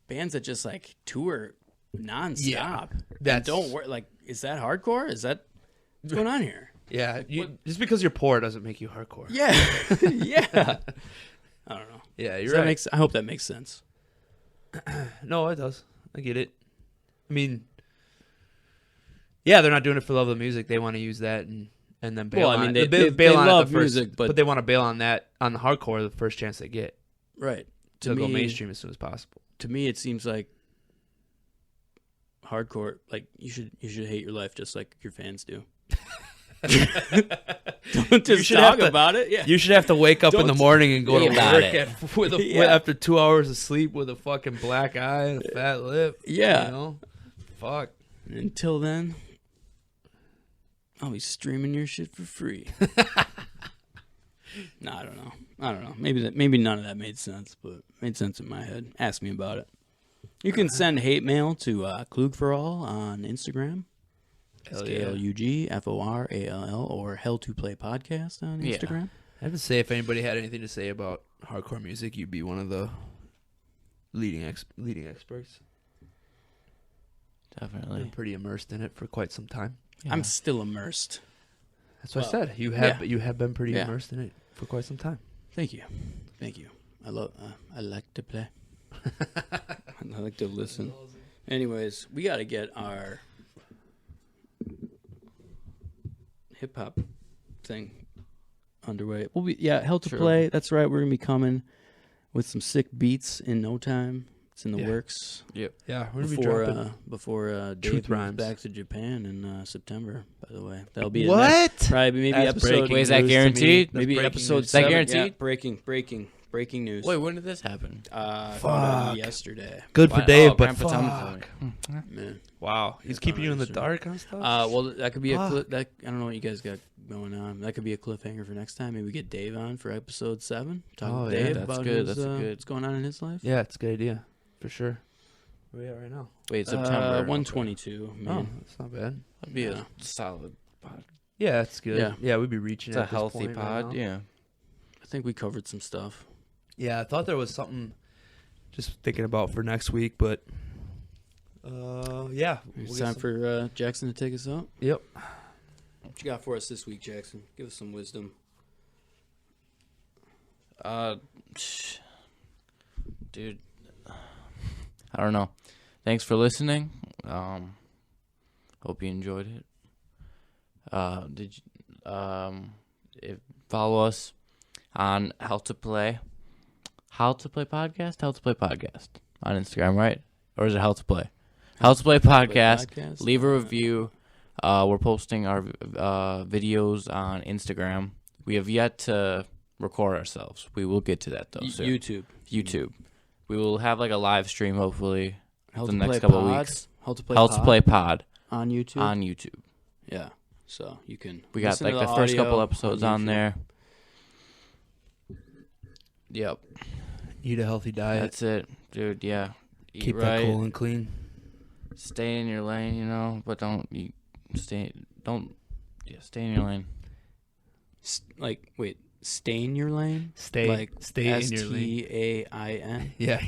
bands that just like tour nonstop, that don't work, like, is that hardcore? Is that what's going on here? Yeah, just because you're poor doesn't make you hardcore. Yeah, yeah. I don't know. Yeah, you're right. I hope that makes sense. No, it does. I get it. I mean, yeah, they're not doing it for love of the music. They want to use that and then bail on it. They love music, but they want to bail on that on the hardcore the first chance they get. Right. To go mainstream as soon as possible. To me, it seems like hardcore. Like you should hate your life just like your fans do. Don't just talk about it. Yeah. You should have to wake up in the morning and go to work after 2 hours of sleep with a fucking black eye and a fat lip. Yeah. Fuck. Until then, I'll be streaming your shit for free. No, I don't know. Maybe none of that made sense, but it made sense in my head. Ask me about it. You can send hate mail to Klugforall on Instagram. KLUGFORALL or Hell to Play Podcast on Instagram. I have to say, if anybody had anything to say about hardcore music, you'd be one of the leading experts. Definitely. Been pretty immersed in it for quite some time. Yeah. I'm still immersed. That's what I said. You have been pretty immersed in it for quite some time. Thank you. I like to play. I like to listen. Anyways, we got to get our hip hop thing underway. Hell to Play. That's right. We're gonna be coming with some sick beats in no time. It's in the works. Yep. Yeah, we're gonna be dropping before Dave moves back to Japan in September. By the way, that'll be what? Probably maybe That's episode. Wait, is that guaranteed? Maybe episode 7. Is that guaranteed? Yeah, breaking news. Wait, when did this happen? Yesterday. Good for Dave, but fuck. Man. Wow, he's keeping you in the dark on stuff. Well, that could be I don't know what you guys got going on. That could be a cliffhanger for next time. Maybe we get Dave on for episode 7. Talk to Dave about what's going on in his life. Yeah, it's a good idea for sure. Where are we at right now? Wait, September 122. Oh, that's not bad. That'd be a solid pod. Yeah, that's good. Yeah, we'd be reaching. It's a healthy pod. Right, yeah, I think we covered some stuff. Yeah, I thought there was something just thinking about for next week, but it's time for Jackson to take us out. Yep. What you got for us this week, Jackson? Give us some wisdom. Dude, I don't know. Thanks for listening. Hope you enjoyed it. Follow us on How to Play Podcast on Instagram, right? Or is it How to Play? How to Play Podcast. Leave a review. We're posting our videos on Instagram. We have yet to record ourselves. We will get to that though. YouTube. We will have like a live stream hopefully the next couple of weeks. How to Play Pod on YouTube. On YouTube. Yeah. So you can. We got like the first couple episodes on there. Yep. Eat a healthy diet. That's it, dude. Yeah. Keep that colon clean. Stay in your lane, but don't eat stay in your lane. Stay in your lane? Stay in your lane. STAIN? Yeah,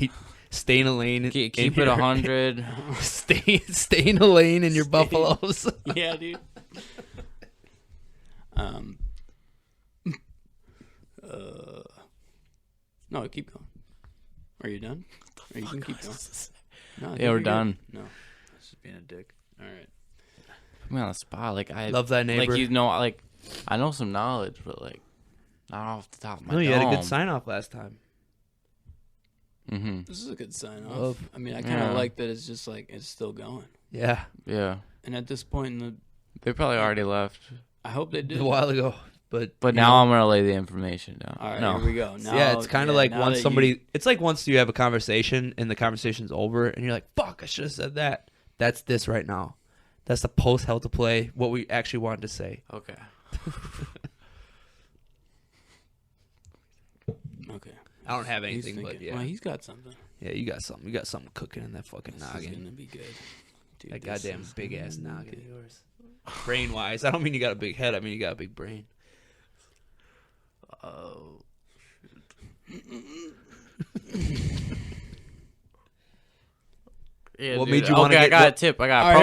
stay in a lane. Keep it 100. Stay in a lane in your buffaloes. Yeah, dude. No, keep going. Are you done? Or you can keep going. No, yeah, we're done. No, that's just being a dick. All right. Put me on the spot. Like I love that neighbor. Like I know some knowledge, but like not off the top of my dome. You had a good sign off last time. Mm-hmm. This is a good sign off. I mean, I kind of like that. It's just like it's still going. Yeah. Yeah. And at this point they probably already left. I hope they did a while ago. But now I'm gonna lay the information down. All right, here we go. Now, yeah, it's kind of like once somebody. It's like once you have a conversation and the conversation's over, and you're like, "Fuck, I should have said that." That's this right now. That's the post hell to play. What we actually wanted to say. Okay. Okay. I don't have anything, but yeah. Well, he's got something. Yeah, you got something. You got something cooking in that fucking noggin. This is gonna be good. Dude, that goddamn big ass noggin of yours. Brain wise, I don't mean you got a big head. I mean you got a big brain. Oh. Yeah, what dude. made you want to get? I got a tip. I got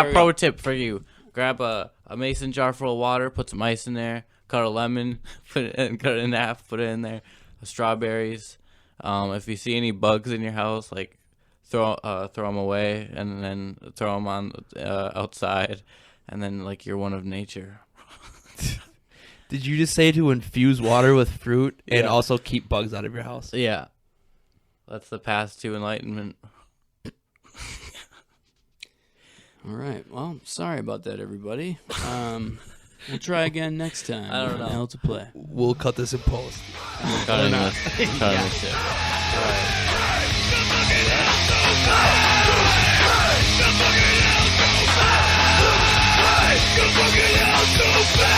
a pro tip for you. Grab a mason jar full of water. Put some ice in there. Cut a lemon. Cut it in half. Put it in there. Strawberries. If you see any bugs in your house, like throw them away, and then throw them on outside, and then like you're one of nature. Did you just say to infuse water with fruit and also keep bugs out of your house? Yeah. That's the path to enlightenment. All right. Well, sorry about that, everybody. We'll try again next time. I don't know. Hell to play. We'll cut this in post. Cut this shit. All right.